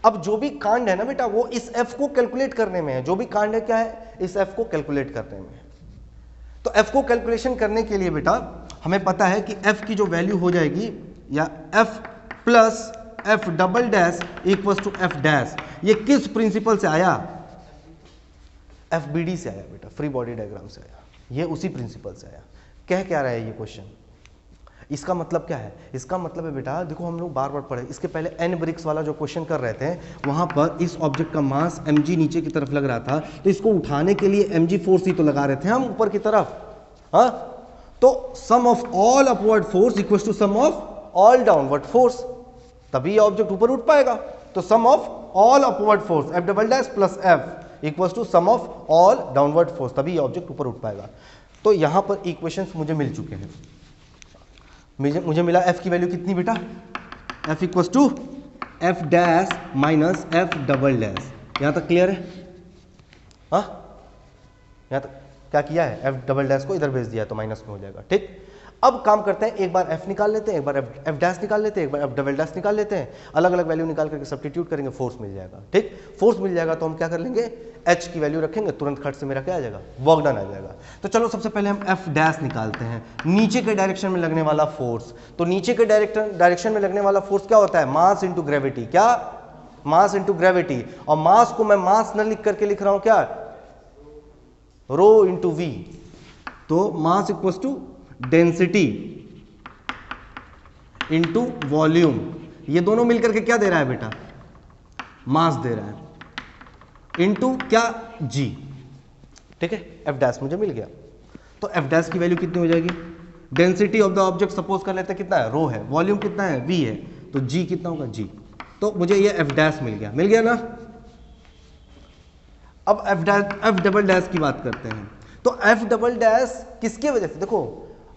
S1: अब जो भी कांड है ना बेटा, वो इस F को कैलकुलेट करने में है। जो भी कांड है क्या है? इस F को कैलकुलेट करने में है। तो F को कैलकुलेशन करने के लिए बेटा हमें पता है कि F की जो वैल्यू हो जाएगी, या F plus F double dash equal to F dash. ये किस प्रिंसिपल से आया? FBD से आया बेटा, फ्री बॉडी डायग्राम से आया। ये उसी प्रिंसिपल से आया। कह क्या रहा है ये क्वेश्चन? इसका मतलब क्या है? इसका मतलब है बेटा, देखो हम लोग बार बार पढ़े, इसके पहले n ब्रिक्स वाला जो क्वेश्चन कर रहे थे, वहां पर इस ऑब्जेक्ट का मास mg नीचे की तरफ लग रहा था, तो इसको उठाने के लिए mg फोर्स ही तो लगा रहे थे हम ऊपर की तरफ। हाँ, तो sum of all upward force equal to sum of all downward force, तभी ये ऑब्जेक्ट ऊपर उठ पाएगा। तो sum of all upward force F double dash plus F equals to sum of all downward force, तभी ये ऑब्जेक्ट ऊपर उठ पाएगा। तो यहां पर इक्वेशंस मुझे मिल चुके हैं। मुझे मिला F की वैल्यू कितनी बेटा? F equals to F dash minus F double dash. यहां तक क्लियर है? हाँ, यहां तक क्या किया है? F डबल डैश को इधर भेज दिया तो माइनस में हो जाएगा। ठीक, अब काम करते हैं, एक बार F निकाल लेते हैं, एक बार F डैश निकाल लेते हैं, एक बार F डबल डैश निकाल लेते हैं। अलग अलग वैल्यू निकाल करके सब्स्टिट्यूट करेंगे, फोर्स मिल जाएगा। ठीक, फोर्स मिल जाएगा तो हम क्या कर लेंगे? H की वैल्यू रखेंगे, तुरंत खट से मेरा क्या आ जाएगा? वर्क डन आ जाएगा। तो चलो सबसे पहले हम F डैश निकालते हैं, नीचे के डायरेक्शन में लगने वाला फोर्स। तो नीचे के डायरेक्शन में लगने वाला फोर्स क्या होता है? Mass into gravity. क्या? Mass into gravity. और मास को मैं मास न लिख करके लिख रहा हूं क्या? Rho into V. तो mass equals to density into volume. ये दोनों मिलकर के क्या दे रहा है बेटा? मास दे रहा है, इंटू क्या? जी। ठीक है, F डैश मुझे मिल गया। तो F डैश की वैल्यू कितनी हो जाएगी? Density of the object suppose कर लेते हैं कितना है? रो है। वॉल्यूम कितना है? V है। तो G कितना होगा? G। तो मुझे ये F डैश मिल गया ना। अब F डबल डैश की बात करते हैं। तो एफ डबल डैश किसके वजह से, देखो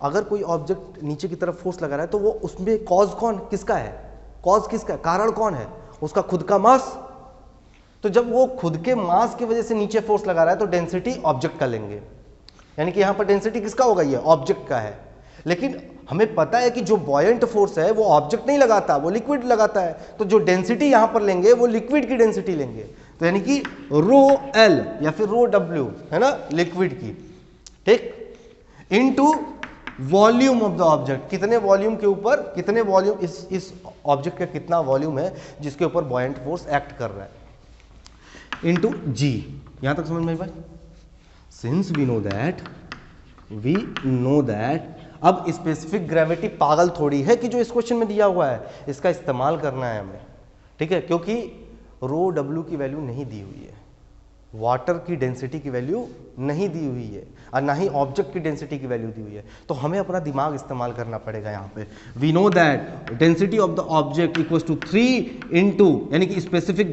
S1: अगर कोई ऑब्जेक्ट नीचे की तरफ फोर्स लगा रहा है तो वो उसमें कॉज कौन किसका है, कॉज किसका है, कारण कौन है, उसका खुद का मास। तो जब वो खुद के मास की वजह से नीचे फोर्स लगा रहा है तो डेंसिटी ऑब्जेक्ट का लेंगे, यानी कि यहां पर डेंसिटी किसका होगा, ये ऑब्जेक्ट का है। लेकिन हमें पता है कि जो बॉयंट फोर्स है वो ऑब्जेक्ट नहीं लगाता, वो लिक्विड लगाता है, तो जो डेंसिटी यहां पर लेंगे वो लिक्विड की डेंसिटी लेंगे, तो यानी कि रो एल या फिर रो डब्ल्यू है ना लिक्विड की, ठीक, into volume of the object, कितने वॉल्यूम के ऊपर, कितने वॉल्यूम, इस ऑब्जेक्ट का कितना वॉल्यूम है जिसके ऊपर बॉयंट फोर्स एक्ट कर रहा है, इनटू जी। यहां तक समझ में भाई। सिंस वी नो दैट अब स्पेसिफिक ग्रेविटी पागल थोड़ी है कि जो इस क्वेश्चन में दिया हुआ है इसका इस्तेमाल करना है हमें, ठीक है, क्योंकि रो डब्ल्यू की वैल्यू नहीं दी हुई है, वाटर की डेंसिटी की वैल्यू नहीं दी हुई है और ना ही ऑब्जेक्ट की डेंसिटी की वैल्यू दी हुई है, तो हमें अपना दिमाग इस्तेमाल करना पड़ेगा यहाँ पे। We know that density of the object equals to 3 into, यानी कि specific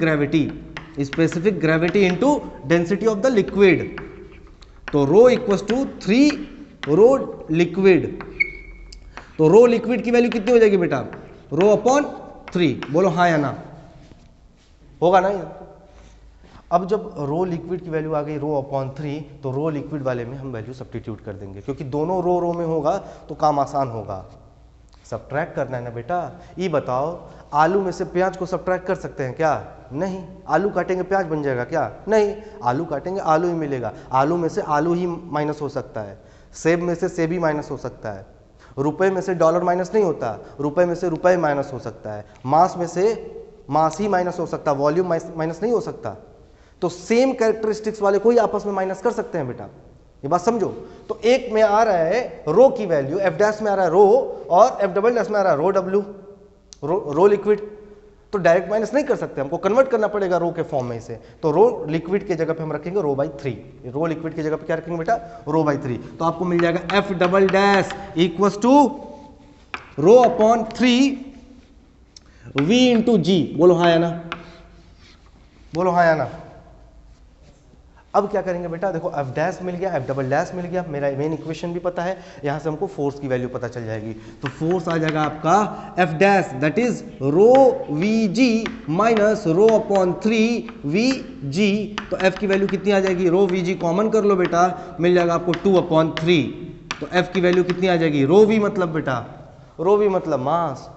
S1: gravity into density of the liquid, तो rho equals to 3 rho liquid, तो रो लिक्विड की वैल्यू कितनी हो जाएगी बेटा, रो अपॉन 3, बोलो हाँ या ना, होगा ना। अब जब रो लिक्विड की वैल्यू आ गई रो अपॉन 3, तो रो लिक्विड वाले में हम वैल्यू सब्स्टिट्यूट कर देंगे, क्योंकि दोनों रो में होगा तो काम आसान होगा। सब्ट्रैक्ट करना है ना बेटा। ये बताओ आलू में से प्याज को सब्ट्रैक्ट कर सकते हैं क्या, नहीं। आलू काटेंगे प्याज बन जाएगा क्या, नहीं। आलू काटेंगे आलू ही मिलेगा, आलू में से आलू ही माइनस हो सकता है, सेब में से सेब ही माइनस हो सकता है, रुपए में से डॉलर माइनस नहीं होता, रुपए में से रुपए माइनस हो सकता है, मास में से मास ही माइनस हो सकता है, वॉल्यूम माइनस नहीं हो सकता। तो सेम कैरेक्टरिस्टिक्स वाले को ही आपस में माइनस कर सकते हैं बेटा, ये बात समझो। तो एक में आ रहा है रो की वैल्यू, एफ डैश में आ रहा है रो, और एफ डबल डैश में आ रहा है रो डब्ल्यू, रो लिक्विड, तो डायरेक्ट माइनस नहीं कर सकते, हमको कन्वर्ट करना पड़ेगा रो के फॉर्म में इसे। तो रो लिक्विड के जगह पे हम रखेंगे रो बाई 3, रो लिक्विड की जगह पे क्या रखेंगे बेटा, रो बाई 3, तो आपको मिल जाएगा F double dash equals to rho upon 3 V into G, बोलो हाँ या ना, बोलो हाँ या ना। अब क्या करेंगे बेटा, देखो एफ डैश मिल गया, एफ डबल डैश मिल गया, मेरा मेन इक्वेशन भी पता है, यहां से हमको फोर्स की वैल्यू पता चल जाएगी। तो फोर्स आ जाएगा आपका F dash that is rho V G minus rho upon 3 V G. तो एफ की वैल्यू कितनी आ जाएगी, रो वी जी कॉमन कर लो बेटा, मिल जाएगा आपको 2/3। तो एफ की वैल्यू कितनी आ जाएगी, रो वी मतलब बेटा, रो वी मतलब मास,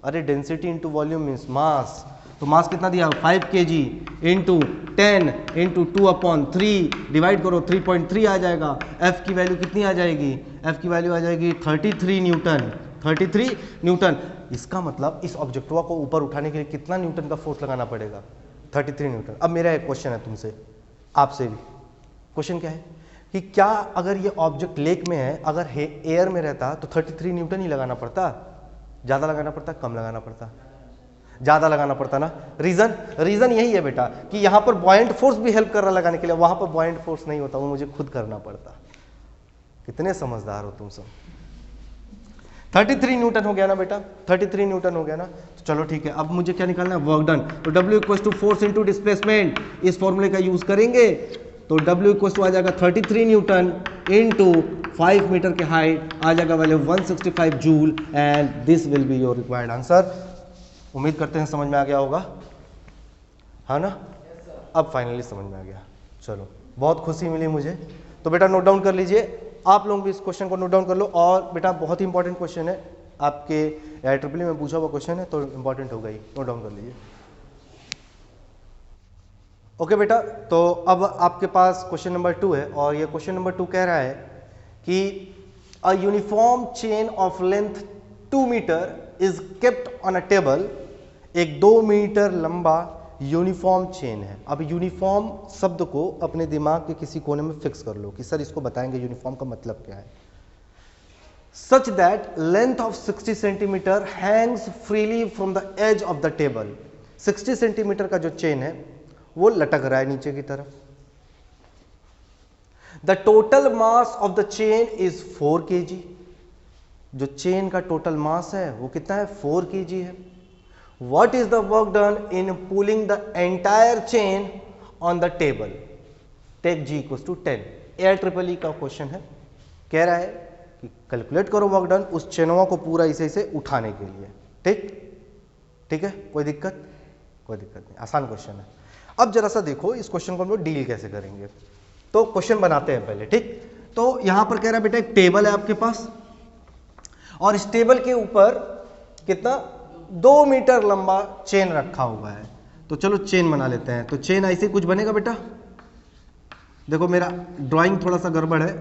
S1: अरे density into volume means mass, तो मास कितना दिया 5 kg इंटू 10 इंटू 2/3 डिवाइड करो 3.3 आ जाएगा। एफ की वैल्यू कितनी आ जाएगी, एफ की वैल्यू आ जाएगी 33 न्यूटन, 33 न्यूटन। इसका मतलब इस ऑब्जेक्टवा को ऊपर उठाने के लिए कितना न्यूटन का फोर्स लगाना पड़ेगा, 33 न्यूटन। अब मेरा एक क्वेश्चन है तुमसे, आपसे भी क्वेश्चन क्या है कि क्या अगर ये ऑब्जेक्ट लेक में है, अगर एयर में रहता तो 33 न्यूटन ही लगाना पड़ता, ज्यादा लगाना पड़ता, कम लगाना पड़ता, ज्यादा लगाना पड़ता ना। रीजन यही है बेटा कि यहां पर बॉयंट फोर्स भी हेल्प कर रहा लगाने के लिए, वहां पर बॉयंट फोर्स नहीं होता, वो मुझे खुद करना पड़ता। कितने समझदार हो तुम सब। 33 न्यूटन हो गया ना बेटा, 33 न्यूटन हो गया ना। तो चलो ठीक है, अब मुझे क्या निकालना है, वर्क डन। तो W equals to force into displacement, इस फॉर्मूले का यूज करेंगे, तो W इक्वल्स टू आ जाएगा 33 न्यूटन इंटू 5 मीटर के हाइट, आ जाएगा value 165 joule, and this will be your required answer. उम्मीद करते हैं समझ में आ गया होगा, है ना। अब फाइनली समझ में आ गया, चलो बहुत खुशी मिली मुझे। तो बेटा नोट डाउन कर लीजिए, आप लोग भी इस क्वेश्चन को नोट डाउन कर लो। और बेटा बहुत ही इंपॉर्टेंट क्वेश्चन है, आपके ट्रिपल में पूछा हुआ क्वेश्चन है, तो इंपॉर्टेंट होगा ही, नोट डाउन कर लीजिए। ओके बेटा, तो अब आपके पास क्वेश्चन नंबर 2 है, और ये क्वेश्चन नंबर 2 कह रहा है कि a uniform chain of length 2 metre is kept on a table. एक 2 मीटर लंबा यूनिफॉर्म चेन है। अब यूनिफॉर्म शब्द को अपने दिमाग के किसी कोने में फिक्स कर लो कि सर इसको बताएंगे यूनिफॉर्म का मतलब क्या है। Such that length of 60 centimetre hangs freely from the edge of the table. 60 centimetre का जो चेन है वो लटक रहा है नीचे की तरफ। The total mass of the chain is 4 kg। जो चेन का टोटल मास है वो कितना है, 4 kg है। What is the work done in pulling the entire chain on the table? Take G equals to 10. AIEEE का क्वेश्चन है, कह रहा है कि कैलकुलेट करो वर्क डन उस चेनवा को पूरा इसे उठाने के लिए। ठीक है, कोई दिक्कत नहीं, आसान क्वेश्चन है। अब जरा सा देखो इस क्वेश्चन को हम लोग डील कैसे करेंगे। तो क्वेश्चन बनाते हैं पहले, ठीक। तो यहां पर कह रहा है बेटा एक टेबल है आपके पास और इस टेबल के ऊपर कितना 2 मीटर लंबा चेन रखा हुआ है। तो चलो चेन बना लेते हैं। तो चेन ऐसे कुछ बनेगा बेटा, देखो मेरा ड्राइंग थोड़ा सा गड़बड़ है,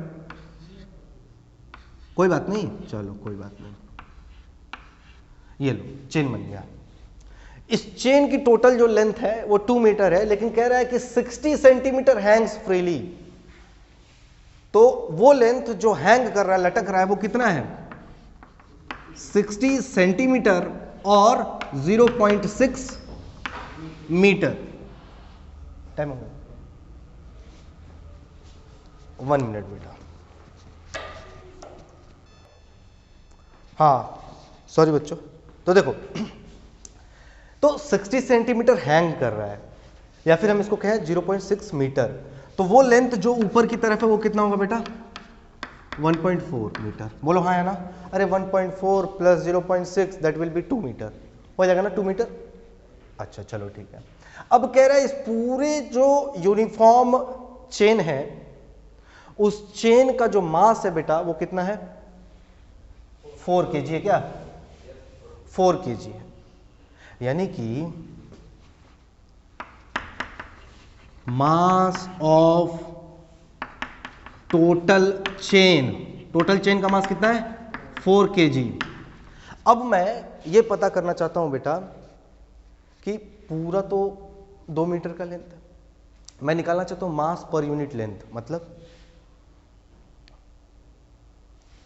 S1: कोई बात नहीं, चलो कोई बात नहीं, ये लो चेन बन गया। इस चेन की टोटल जो लेंथ है वो 2 मीटर है, लेकिन कह रहा है कि 60 सेंटीमीटर हैंग्स फ्रीली। तो वो लेंथ जो हैंग कर रहा है, लटक रहा है, वो कितना है 60 सेंटीमीटर और 0.6 मीटर। टाइम हो गया 1 मिनट बेटा। हाँ सॉरी बच्चों, तो देखो तो 60 सेंटीमीटर हैंग कर रहा है, या फिर हम इसको कहें 0.6 मीटर। तो वो लेंथ जो ऊपर की तरफ है वो कितना होगा बेटा 1.4 मीटर। बोलो हाँ है ना। अरे 1.4 plus 0.6 that will be 2 metre, हो जाएगा ना 2 मीटर। अच्छा चलो ठीक है। अब कह रहा है इस पूरे जो यूनिफॉर्म चेन है उस चेन का जो मास है बेटा वो कितना है 4 kg है। क्या 4 kg है, यानी कि मास ऑफ टोटल चेन का मास कितना है 4 kg। अब मैं ये पता करना चाहता हूं बेटा कि पूरा तो 2 मीटर का लेंथ है, मैं निकालना चाहता हूं मास पर यूनिट लेंथ, मतलब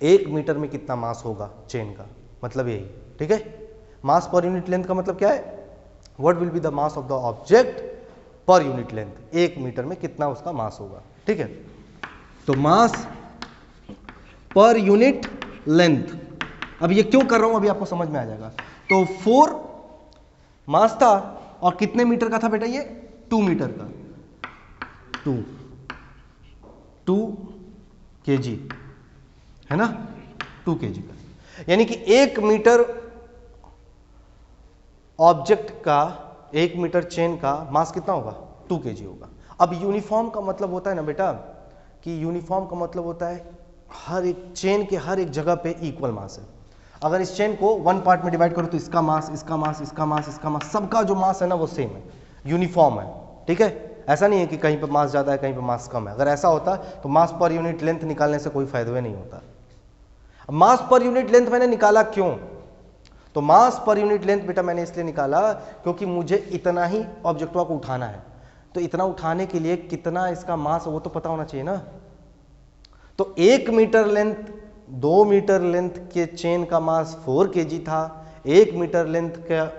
S1: 1 मीटर में कितना मास होगा चेन का, मतलब यही। ठीक है, मास पर यूनिट लेंथ का मतलब क्या है, what will be the mass of the object per unit length, 1 metre में कितना उसका मास होगा। ठीक है, तो मास पर यूनिट लेंथ, अब ये क्यों कर रहा हूं अभी आपको समझ में आ जाएगा। तो 4 मास था और कितने मीटर का था बेटा ये 2 मीटर का, 2 kg है ना, 2 kg का, यानी कि 1 मीटर ऑब्जेक्ट का 1 मीटर चेन का मास कितना होगा 2 kg होगा। अब यूनिफॉर्म का मतलब होता है ना बेटा कि यूनिफॉर्म का मतलब होता है हर एक चेन के हर एक जगह पे इक्वल मास है। अगर इस चेन को 1 पार्ट में डिवाइड करो तो इसका मास, इसका मास, इसका मास, इसका मास, सबका जो मास है ना वो सेम है, यूनिफॉर्म है। ठीक है, ऐसा नहीं है कि कहीं पर मास ज़्यादा है कहीं पर मास कम है। अगर ऐसा होता तो मास पर यूनिट लेंथ निकालने से कोई फायदा नहीं होता। मास पर यूनिट लेंथ मैंने निकाला क्यों, तो मास पर यूनिट लेंथ बेटा मैंने इसलिए निकाला क्योंकि मुझे इतना ही ऑब्जेक्टवा को उठाना है, तो इतना उठाने के लिए कितना इसका मास वो तो पता होना चाहिए ना। तो 1 मीटर लेंथ 2 मीटर लेंथ के चेन का मास 4 kg था, 1 मीटर लेंथ का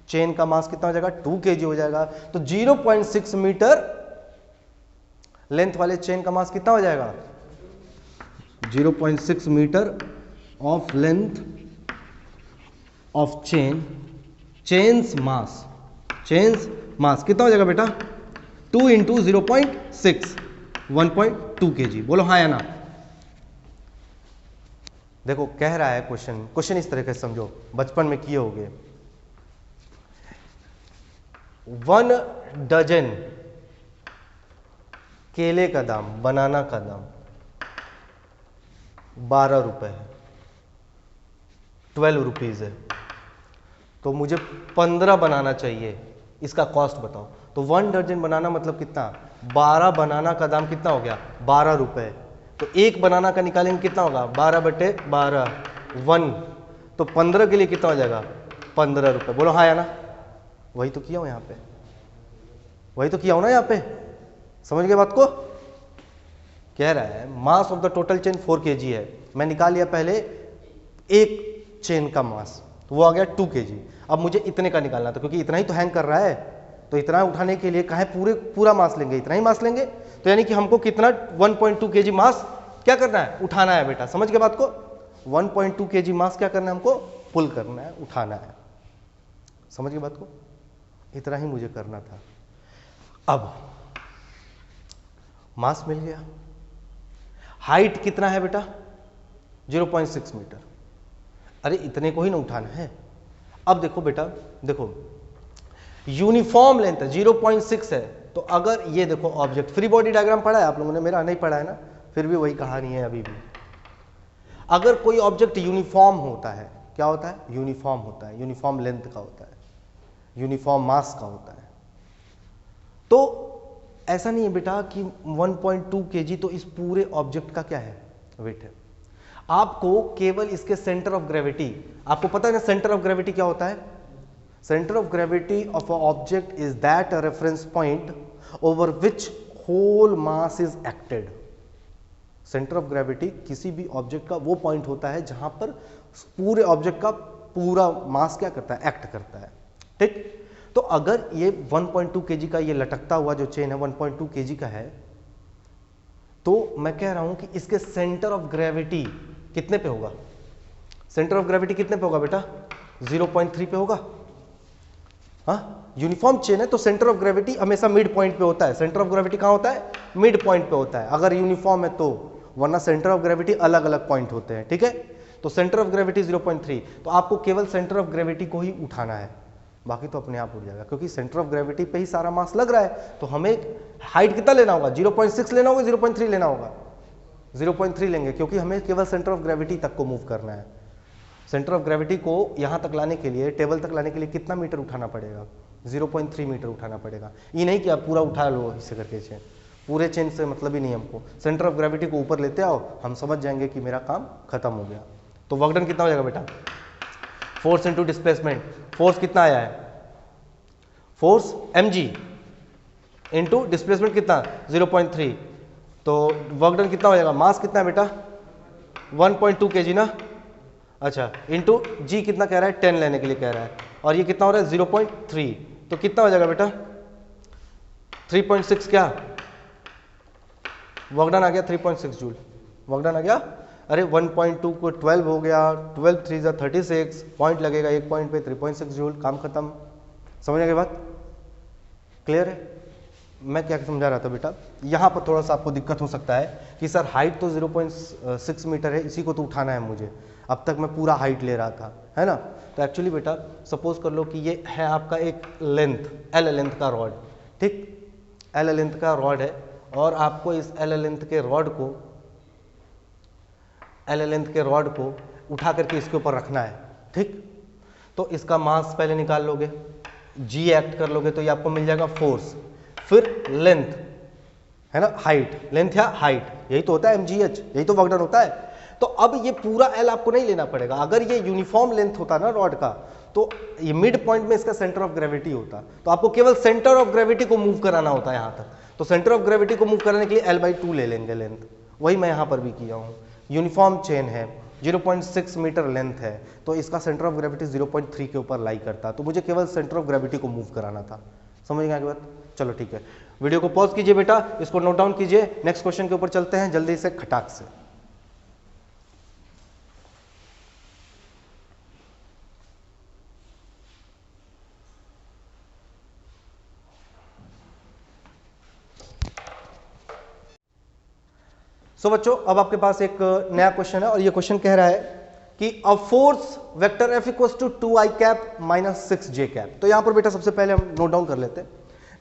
S1: चेन का मास कितना हो जाएगा 2 kg हो जाएगा। तो 0.6 मीटर लेंथ वाले चेन का मास कितना हो जाएगा 0.6 metre of length of chains mass कितना हो जाएगा बेटा 2 इंटू 0.6 1.2 kg। बोलो हाँ या ना। देखो कह रहा है क्वेश्चन इस तरह से समझो, बचपन में किए होगे। 1 डजन केले का दाम, बनाना का दाम 12 रुपए है, 12 रुपीज है, तो मुझे 15 बनाना चाहिए, इसका कॉस्ट बताओ। तो 1 दर्जन बनाना मतलब कितना, 12 बनाना का दाम कितना हो गया 12 रुपए। तो एक बनाना का निकालेंगे कितना होगा 12/12 1, तो 15 के लिए कितना हो जाएगा 15 रुपए। बोलो हाँ या ना। वही तो किया हूं यहाँ पे, वही तो किया हूं ना यहाँ पे, समझ गए बात को। कह रहा है मास of the total chain 4 kg है, मैं निकाल लिया पहले एक चेन का मास, तो वो आ गया 2 kg। अब मुझे इतने का निकालना था क्योंकि इतना ही तो हैंग कर रहा है, तो इतना उठाने के लिए काहे पूरा मास लेंगे, इतना ही मास लेंगे। तो यानी कि हमको कितना 1.2 kg मास क्या करना है उठाना है बेटा, समझ गए बात को। 1.2 kg मास क्या करना है हमको पुल करना है, उठाना है, समझ गए बात को। इतना ही मुझे करना था। अब मास मिल गया, हाइट कितना है बेटा 0.6 मीटर। अरे इतने को ही ना उठाना है। अब देखो बेटा, देखो यूनिफॉर्म लेंथ है 0.6 है, तो अगर ये देखो ऑब्जेक्ट, फ्री बॉडी डायग्राम पढ़ा है आप लोगों ने, मेरा नहीं पढ़ा है ना, फिर भी वही कहानी है अभी भी। अगर कोई ऑब्जेक्ट यूनिफॉर्म होता है, क्या होता है, यूनिफॉर्म होता है, यूनिफॉर्म लेंथ का होता है, यूनिफॉर्म मास का होता है, तो ऐसा नहीं है बेटा कि 1.2 kg तो इस पूरे ऑब्जेक्ट का क्या है, वेट है। आपको केवल इसके सेंटर ऑफ ग्रेविटी, आपको पता है ना सेंटर ऑफ ग्रेविटी क्या होता है, centre of gravity of a object is that reference point over which whole mass is acted. Centre of gravity किसी भी ऑब्जेक्ट का वो पॉइंट होता है जहां पर पूरे ऑब्जेक्ट का पूरा मास क्या करता है, एक्ट करता है, ठीक। तो अगर ये 1.2 kg का ये लटकता हुआ जो चेन है 1.2 kg का है, तो मैं कह रहा हूं कि इसके सेंटर ऑफ ग्रेविटी कितने पे होगा, सेंटर ऑफ ग्रेविटी कितने पे होगा बेटा 0.3 पे होगा। हाँ, यूनिफॉर्म चेन है तो सेंटर ऑफ ग्रेविटी हमेशा मिड पॉइंट पे होता है। सेंटर ऑफ ग्रेविटी कहां होता है, मिड पॉइंट पे होता है अगर यूनिफॉर्म है तो, वरना सेंटर ऑफ ग्रेविटी अलग अलग पॉइंट होते हैं, ठीक है। तो सेंटर ऑफ ग्रेविटी 0.3, तो आपको केवल सेंटर ऑफ ग्रेविटी को ही उठाना है, बाकी तो अपने आप उठ जाएगा, क्योंकि सेंटर ऑफ ग्रेविटी पे ही सारा मास लग रहा है। तो हमें हाइट कितना लेना होगा, 0.6 लेना होगा, 0.3 लेना होगा, 0.3 लेंगे, क्योंकि हमें केवल सेंटर ऑफ ग्रेविटी तक को मूव करना है। सेंटर ऑफ ग्रेविटी को यहां तक लाने के लिए, टेबल तक लाने के लिए कितना मीटर उठाना पड़ेगा, 0.3 मीटर उठाना पड़ेगा। ये नहीं कि आप पूरा उठा लो इससे करके चेन, पूरे चेन से मतलब ही नहीं हमको, सेंटर ऑफ ग्रेविटी को ऊपर लेते आओ, हम समझ जाएंगे कि मेरा काम खत्म हो गया। तो वर्क डन कितना हो जाएगा बेटा, फोर्स इनटू डिस्प्लेसमेंट, फोर्स कितना आया है, फोर्स mg इनटू डिस्प्लेसमेंट कितना 0.3, तो वर्क डन कितना हो जाएगा, मास कितना है बेटा 1.2 kg ना, अच्छा, इनटू जी कितना कह रहा है 10 लेने के लिए कह रहा है, और ये कितना हो रहा है 0.3, तो कितना हो जाएगा बेटा 3.6, क्या वर्क डन आ गया 3.6 जूल, वर्क डन आ गया। अरे 1.2 को 12 हो गया, 12 3 जा 36, पॉइंट लगेगा एक पॉइंट पे 3.6 जूल, काम खत्म। समझ गए बात, क्लियर है। मैं क्या समझा रहा था बेटा, यहाँ पर थोड़ा सा आपको दिक्कत हो सकता है कि सर हाइट तो 0.6 मीटर है, इसी को तो उठाना है मुझे, अब तक मैं पूरा हाइट ले रहा था, है ना। तो एक्चुअली बेटा सपोज कर लो कि ये है आपका एक लेंथ, एल लेंथ का रॉड, ठीक, एल लेंथ का रॉड है, और आपको इस एल लेंथ के रॉड को उठा करके इसके ऊपर रखना है, ठीक। तो इसका मास पहले निकाल लोगे, जी एक्ट कर लोगे, तो ये आपको मिल जाएगा फोर्स, फिर लेंथ है ना, हाइट, लेंथ या हाइट, यही तो होता है mgh, यही तो वर्क डन होता है। तो अब ये पूरा एल आपको नहीं लेना पड़ेगा, अगर ये यूनिफॉर्म लेंथ होता ना रॉड का, तो ये मिड पॉइंट में इसका सेंटर ऑफ ग्रेविटी होता, तो आपको केवल सेंटर ऑफ ग्रेविटी को मूव कराना होता है यहां तक। तो सेंटर ऑफ ग्रेविटी को मूव कराने के लिए L/2 ले लेंगे लेंथ, वही मैं यहां पर भी किया हूं। यूनिफॉर्म चेन है, 0.6 मीटर लेंथ है, तो इसका सेंटर ऑफ ग्रेविटी 0.3 के ऊपर लाई करता, तो मुझे केवल सेंटर ऑफ ग्रेविटी को मूव कराना था। समझ गए आगे बात, चलो ठीक है, वीडियो को पॉज कीजिए बेटा, इसको नोट डाउन कीजिए, नेक्स्ट क्वेश्चन के ऊपर चलते हैं जल्दी से खटाक से। सो बच्चों, अब आपके पास एक नया क्वेश्चन है, और ये क्वेश्चन कह रहा है कि a force vector F equals to 2i cap minus 6j cap. तो यहां पर बेटा सबसे पहले हम नोट डाउन कर लेते हैं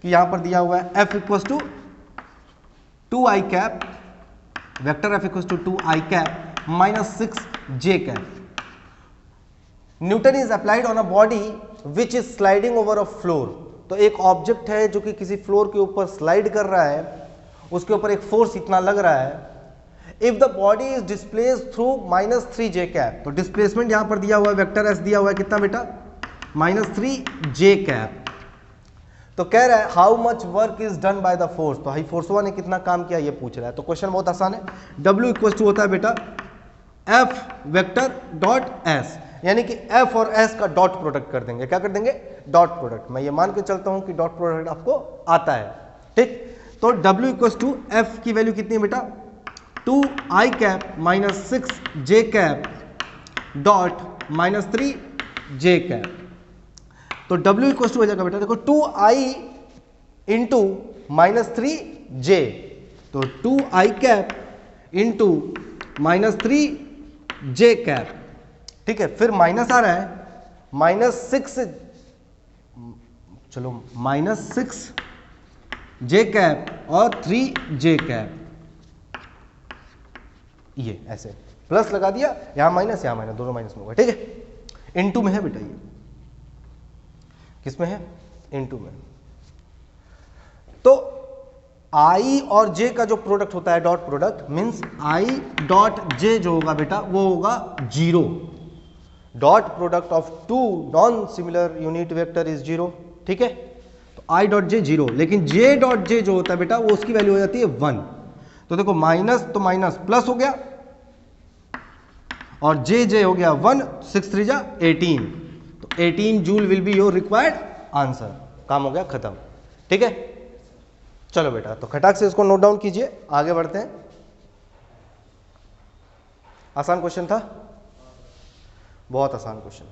S1: कि यहां पर दिया हुआ है F equals to 2i cap, vector F equals to 2i cap minus 6j cap. Newton is applied on a body which is sliding over a floor. तो एक ऑब्जेक्ट है जो कि किसी फ्लोर के ऊपर स्लाइड कर रहा है, उसके ऊपर एक फोर्स इतना लग रहा है। If the body is displaced through minus 3j cap, तो डिस्प्लेसमेंट यहां पर दिया हुआ है, वेक्टर एस दिया हुआ है कितना बेटा माइनस 3j कैप। तो कह रहा है how much work is done by the force, तो हाई फोर्स ने कितना काम किया ये पूछ रहा है। तो क्वेश्चन बहुत आसान है, W इक्वल टू होता है बेटा F वेक्टर डॉट S, यानी कि F और S का डॉट प्रोडक्ट कर देंगे। क्या कर देंगे, डॉट प्रोडक्ट। मैं ये मान के चलता हूं कि डॉट प्रोडक्ट आपको आता है, ठीक। तो W इक्वल टू F की वैल्यू कितनी है बेटा 2i cap minus 6j cap dot minus 3j cap. तो W इक्वल टू हो जाएगा बेटा देखो 2i इंटू माइनस 3j, तो 2i कैप इंटू -3 जे कैप, ठीक है। फिर माइनस आ रहा है -6, चलो -6 जे कैप और 3 जे कैप, ये ऐसे प्लस लगा दिया, यहां माइनस यहां माइनस, दोनों माइनस में होगा, ठीक है। इनटू में है बेटा, ये किस में है? इनटू में। तो आई और जे का जो प्रोडक्ट होता है, dot product, means I dot J जो होगा बेटा वो होगा 0। Dot product of two non similar unit vector is 0, ठीक है। तो आई डॉट जे 0, लेकिन जे डॉट जे जो होता है बेटा वो उसकी वैल्यू हो जाती है 1। तो देखो माइनस तो माइनस प्लस हो गया और जे जे हो गया 1, 6 3 जा 18, तो 18 joule will be your required answer. काम हो गया खत्म, ठीक है। चलो बेटा, तो खटाक से इसको नोट डाउन कीजिए, आगे बढ़ते हैं। आसान क्वेश्चन था, बहुत आसान क्वेश्चन।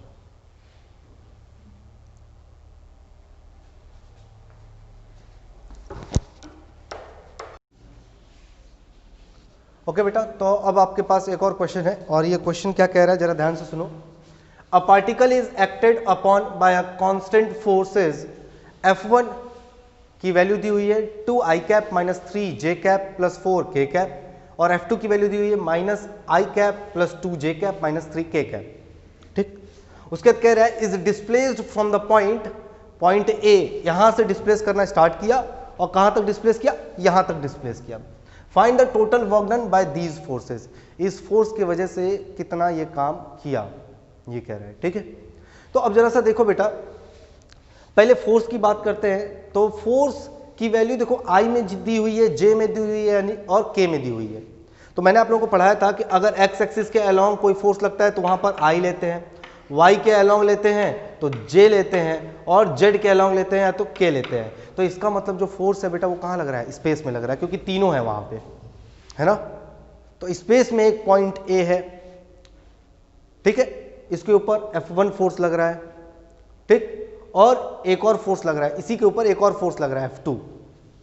S1: ओके बेटा, तो अब आपके पास एक और क्वेश्चन है, और ये क्वेश्चन क्या कह रहा है जरा ध्यान से सुनो। A particle is acted upon bye a constant forces F1 की वैल्यू दी हुई है 2 आई कैप माइनस 3 जे कैप प्लस 4 के कैप, और F2 की वैल्यू दी हुई है माइनस आई कैप प्लस 2 जे कैप माइनस 3 के कैप, ठीक। उसके बाद कह रहा है is displaced from the point A, यहां से डिस्प्लेस करना स्टार्ट किया और कहां तक डिस्प्लेस किया? यहां तक डिस्प्लेस किया। Find the total work done by these forces, इस फोर्स की वजह से कितना ये काम किया, ये कह रहा है, ठीक है। तो अब जरा सा देखो बेटा, पहले फोर्स की बात करते हैं। तो फोर्स की वैल्यू देखो आई में दी हुई है, जे में दी हुई है यानी, और के में दी हुई है। तो मैंने आप लोगों को पढ़ाया था कि अगर एक्स एक्सिस के अलोंग कोई फोर्स लगता है तो वहां पर आई लेते हैं, वाई के अलोंग लेते हैं तो जे लेते हैं, और जेड के अलोंग लेते हैं तो के लेते हैं। तो इसका मतलब जो फोर्स है बेटा वो कहाँ लग रहा है? स्पेस में लग रहा है, क्योंकि तीनों है वहां पे, है ना। तो स्पेस में एक पॉइंट ए है, ठीक है, इसके ऊपर F1 फोर्स लग रहा है, ठीक, और एक और फोर्स लग रहा है, इसी के ऊपर एक और फोर्स लग रहा है F2,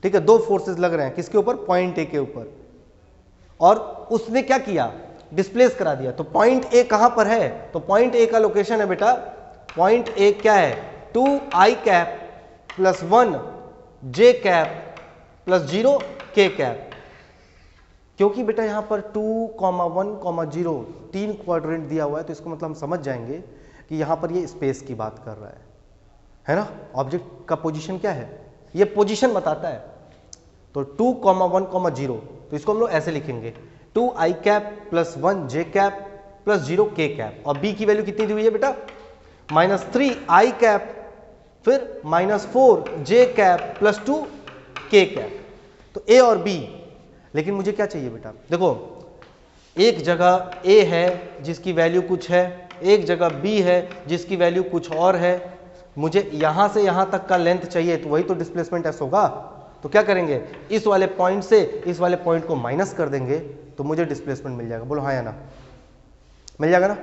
S1: ठीक है। दो फोर्सेस लग रहे हैं, किसके ऊपर? पॉइंट ए के ऊपर। और उसने क्या किया? डिस्प्लेस करा दिया। तो पॉइंट ए कहां पर है? तो पॉइंट ए का लोकेशन है बेटा, पॉइंट ए क्या है? 2 आई कैप प्लस 1 जे कैप प्लस 0 के कैप। क्योंकि बेटा यहां पर 2, 1, 0 तीन क्वाड्रेंट दिया हुआ है, तो इसको मतलब हम समझ जाएंगे कि यहां पर ये स्पेस की बात कर रहा है ना। ऑब्जेक्ट का पोजीशन क्या है? ये पोजीशन बताता है। तो 2, 1, 0, तो इसको हम लोग ऐसे लिखेंगे 2 आई कैप प्लस 1 जे कैप प्लस 0 के कैप। और बी की वैल्यू कितनी दी हुई है बेटा? -3 आई कैप फिर -4 जे कैप प्लस 2 के कैप। तो ए और बी, लेकिन मुझे क्या चाहिए बेटा? देखो, एक जगह ए है जिसकी वैल्यू कुछ है, एक जगह बी है जिसकी वैल्यू कुछ और है। मुझे यहां से यहां तक का लेंथ चाहिए, तो वही तो डिस्प्लेसमेंट एस होगा। तो क्या करेंगे? इस वाले पॉइंट से इस वाले पॉइंट को माइनस कर देंगे, तो मुझे डिस्प्लेसमेंट मिल जाएगा। बोलो हाँ या ना? मिल जाएगा ना।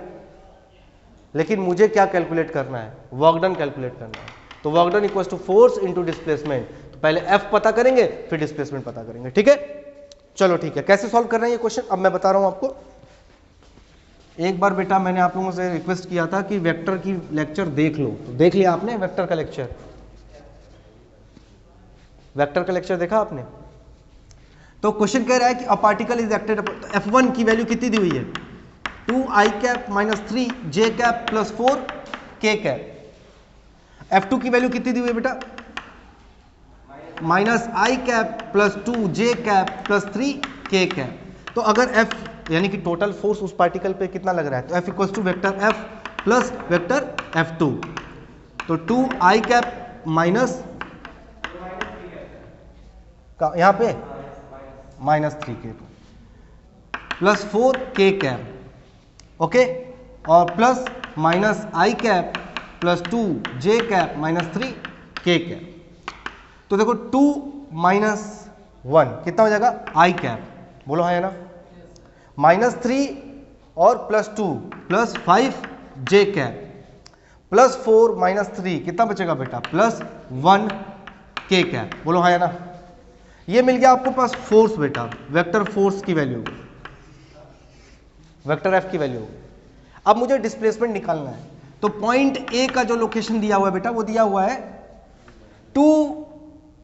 S1: लेकिन मुझे क्या कैलकुलेट करना है? वर्क डन कैलकुलेट करना है। तो work done equals to force into displacement. तो पहले एफ पता करेंगे, फिर डिस्प्लेसमेंट पता करेंगे, ठीक है। चलो ठीक है, कैसे सॉल्व कर रहे हैं ये क्वेश्चन अब मैं बता रहा हूं आपको। एक बार बेटा मैंने आप लोगों से रिक्वेस्ट किया था कि वेक्टर की लेक्चर देख लो, तो देख लिया आपने वेक्टर का लेक्चर? वेक्टर का लेक्चर देखा आपने? तो क्वेश्चन कह रहा है कि a particle is acted, F1 की वैल्यू कितनी दी हुई है? 2 आई कैप माइनस 3 जे कैप प्लस 4 के कैप। F2 की वैल्यू कितनी दी हुई है बेटा? माइनस आई कैप प्लस 2 जे कैप प्लस 3 के कैप। तो अगर F यानी कि टोटल फोर्स उस पार्टिकल पे कितना लग रहा है, तो F equals to vector F plus vector F2। तो 2 आई कैप माइनस का यहां पे -3 के प्लस 4 के कैप, ओके, और प्लस माइनस आई कैप प्लस 2 जे कैप माइनस 3 के कैप। तो देखो 2 - 1 कितना हो जाएगा? आई कैप, बोलो हाँ या ना। -3 और प्लस 2 प्लस 5 जे कैप प्लस 4 -3 कितना बचेगा बेटा? प्लस 1 के कैप, बोलो हाँ या ना। ये मिल गया आपको पास फोर्स बेटा, वेक्टर फोर्स की वैल्यू। वेक्टर एफ की वैल्यू होगी। अब मुझे डिस्प्लेसमेंट निकालना है, तो पॉइंट ए का जो लोकेशन दिया हुआ है बेटा वो दिया हुआ है 2,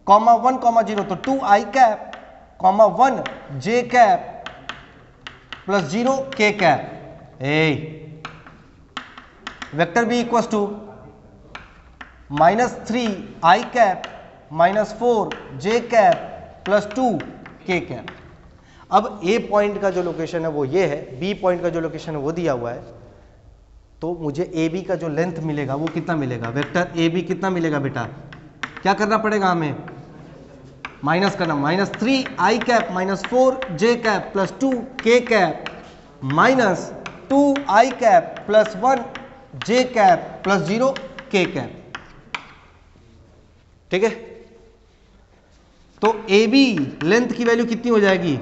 S1: 1, 0, तो 2 i cap 1 j cap plus 0 k cap. Vector B equals to -3 i cap -4 j cap plus 2 k cap. अब ए पॉइंट का जो लोकेशन है वो ये है, बी पॉइंट का जो लोकेशन है वो दिया हुआ है, तो मुझे ए बी का जो लेंथ मिलेगा वो कितना मिलेगा, वेक्टर ए बी कितना मिलेगा बेटा, क्या करना पड़ेगा हमें, माइनस करना, -3 i cap -4 j cap plus 2 k cap minus 2 i cap plus 1 j cap plus 0 k cap. ठीक है, तो ए बी लेंथ की वैल्यू कितनी हो जाएगी,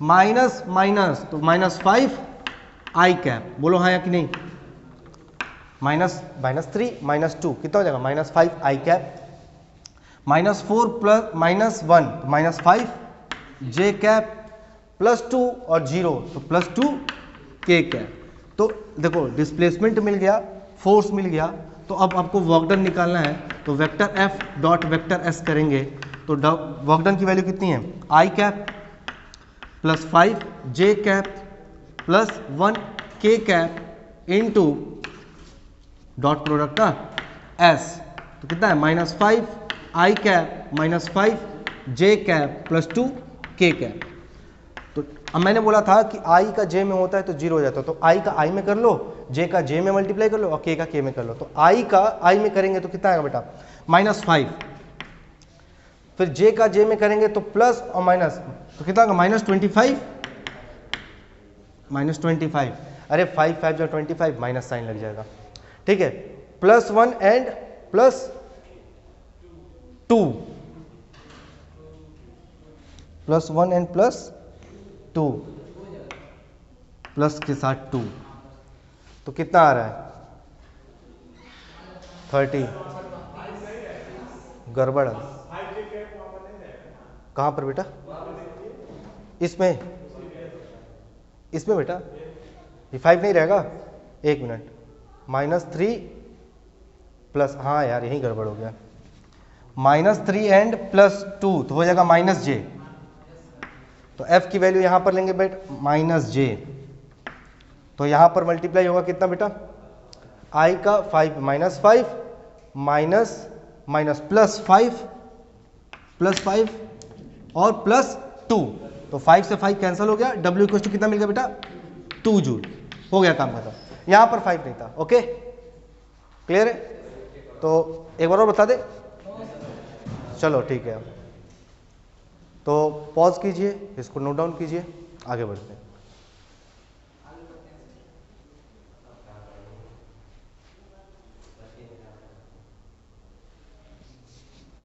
S1: माइनस माइनस तो -5 i कैप, बोलो हाँ या कि नहीं, -3 -2 कितना हो जाएगा, -5 i cap -4 plus -1 -5 j cap plus 2 और 0 तो प्लस 2 k कैप। तो देखो डिस्प्लेसमेंट मिल गया, फोर्स मिल गया, तो अब आपको वर्क डन निकालना है, तो vector f dot vector s करेंगे, तो वर्क डन की वैल्यू कितनी है, i cap plus 5 j cap plus 1 k cap into dot product का s, तो कितना है -5 i cap -5 j cap plus 2 k cap. तो अब मैंने बोला था कि i का j में होता है तो 0 हो जाता है, तो i का i में कर लो, j का j में मल्टीप्लाई कर लो और k का k में कर लो, तो i का i में करेंगे तो कितना आएगा बेटा, -5, फिर j का j में करेंगे तो प्लस और माइनस, तो कितना आएगा -25, अरे 5 5 जो 25 माइनस साइन लग जाएगा। ठीक है, +1 एंड +2, +1 एंड +2 प्लस के साथ 2, तो कितना आ रहा है 30, गड़बड़ है कहाँ पर बेटा, इसमें बेटा ये 5 नहीं रहेगा, एक मिनट, -3 प्लस, हाँ यार यही गड़बड़ हो गया, -3 एंड +2 तो हो जाएगा -j, तो f की वैल्यू यहां पर लेंगे बेट -j, तो यहां पर मल्टीप्लाई होगा कितना बेटा, i का 5 -5 माइनस +5 और +2, तो 5 से 5 कैंसिल हो गया, w इक्वल टू कितना मिल गया बेटा 2 जूल, हो गया काम खत्म, यहां पर 5 नहीं था। ओके क्लियर है, तो एक बार और बता दे, चलो ठीक है, तो पॉज कीजिए, इसको नोट डाउन कीजिए, आगे बढ़ते हैं।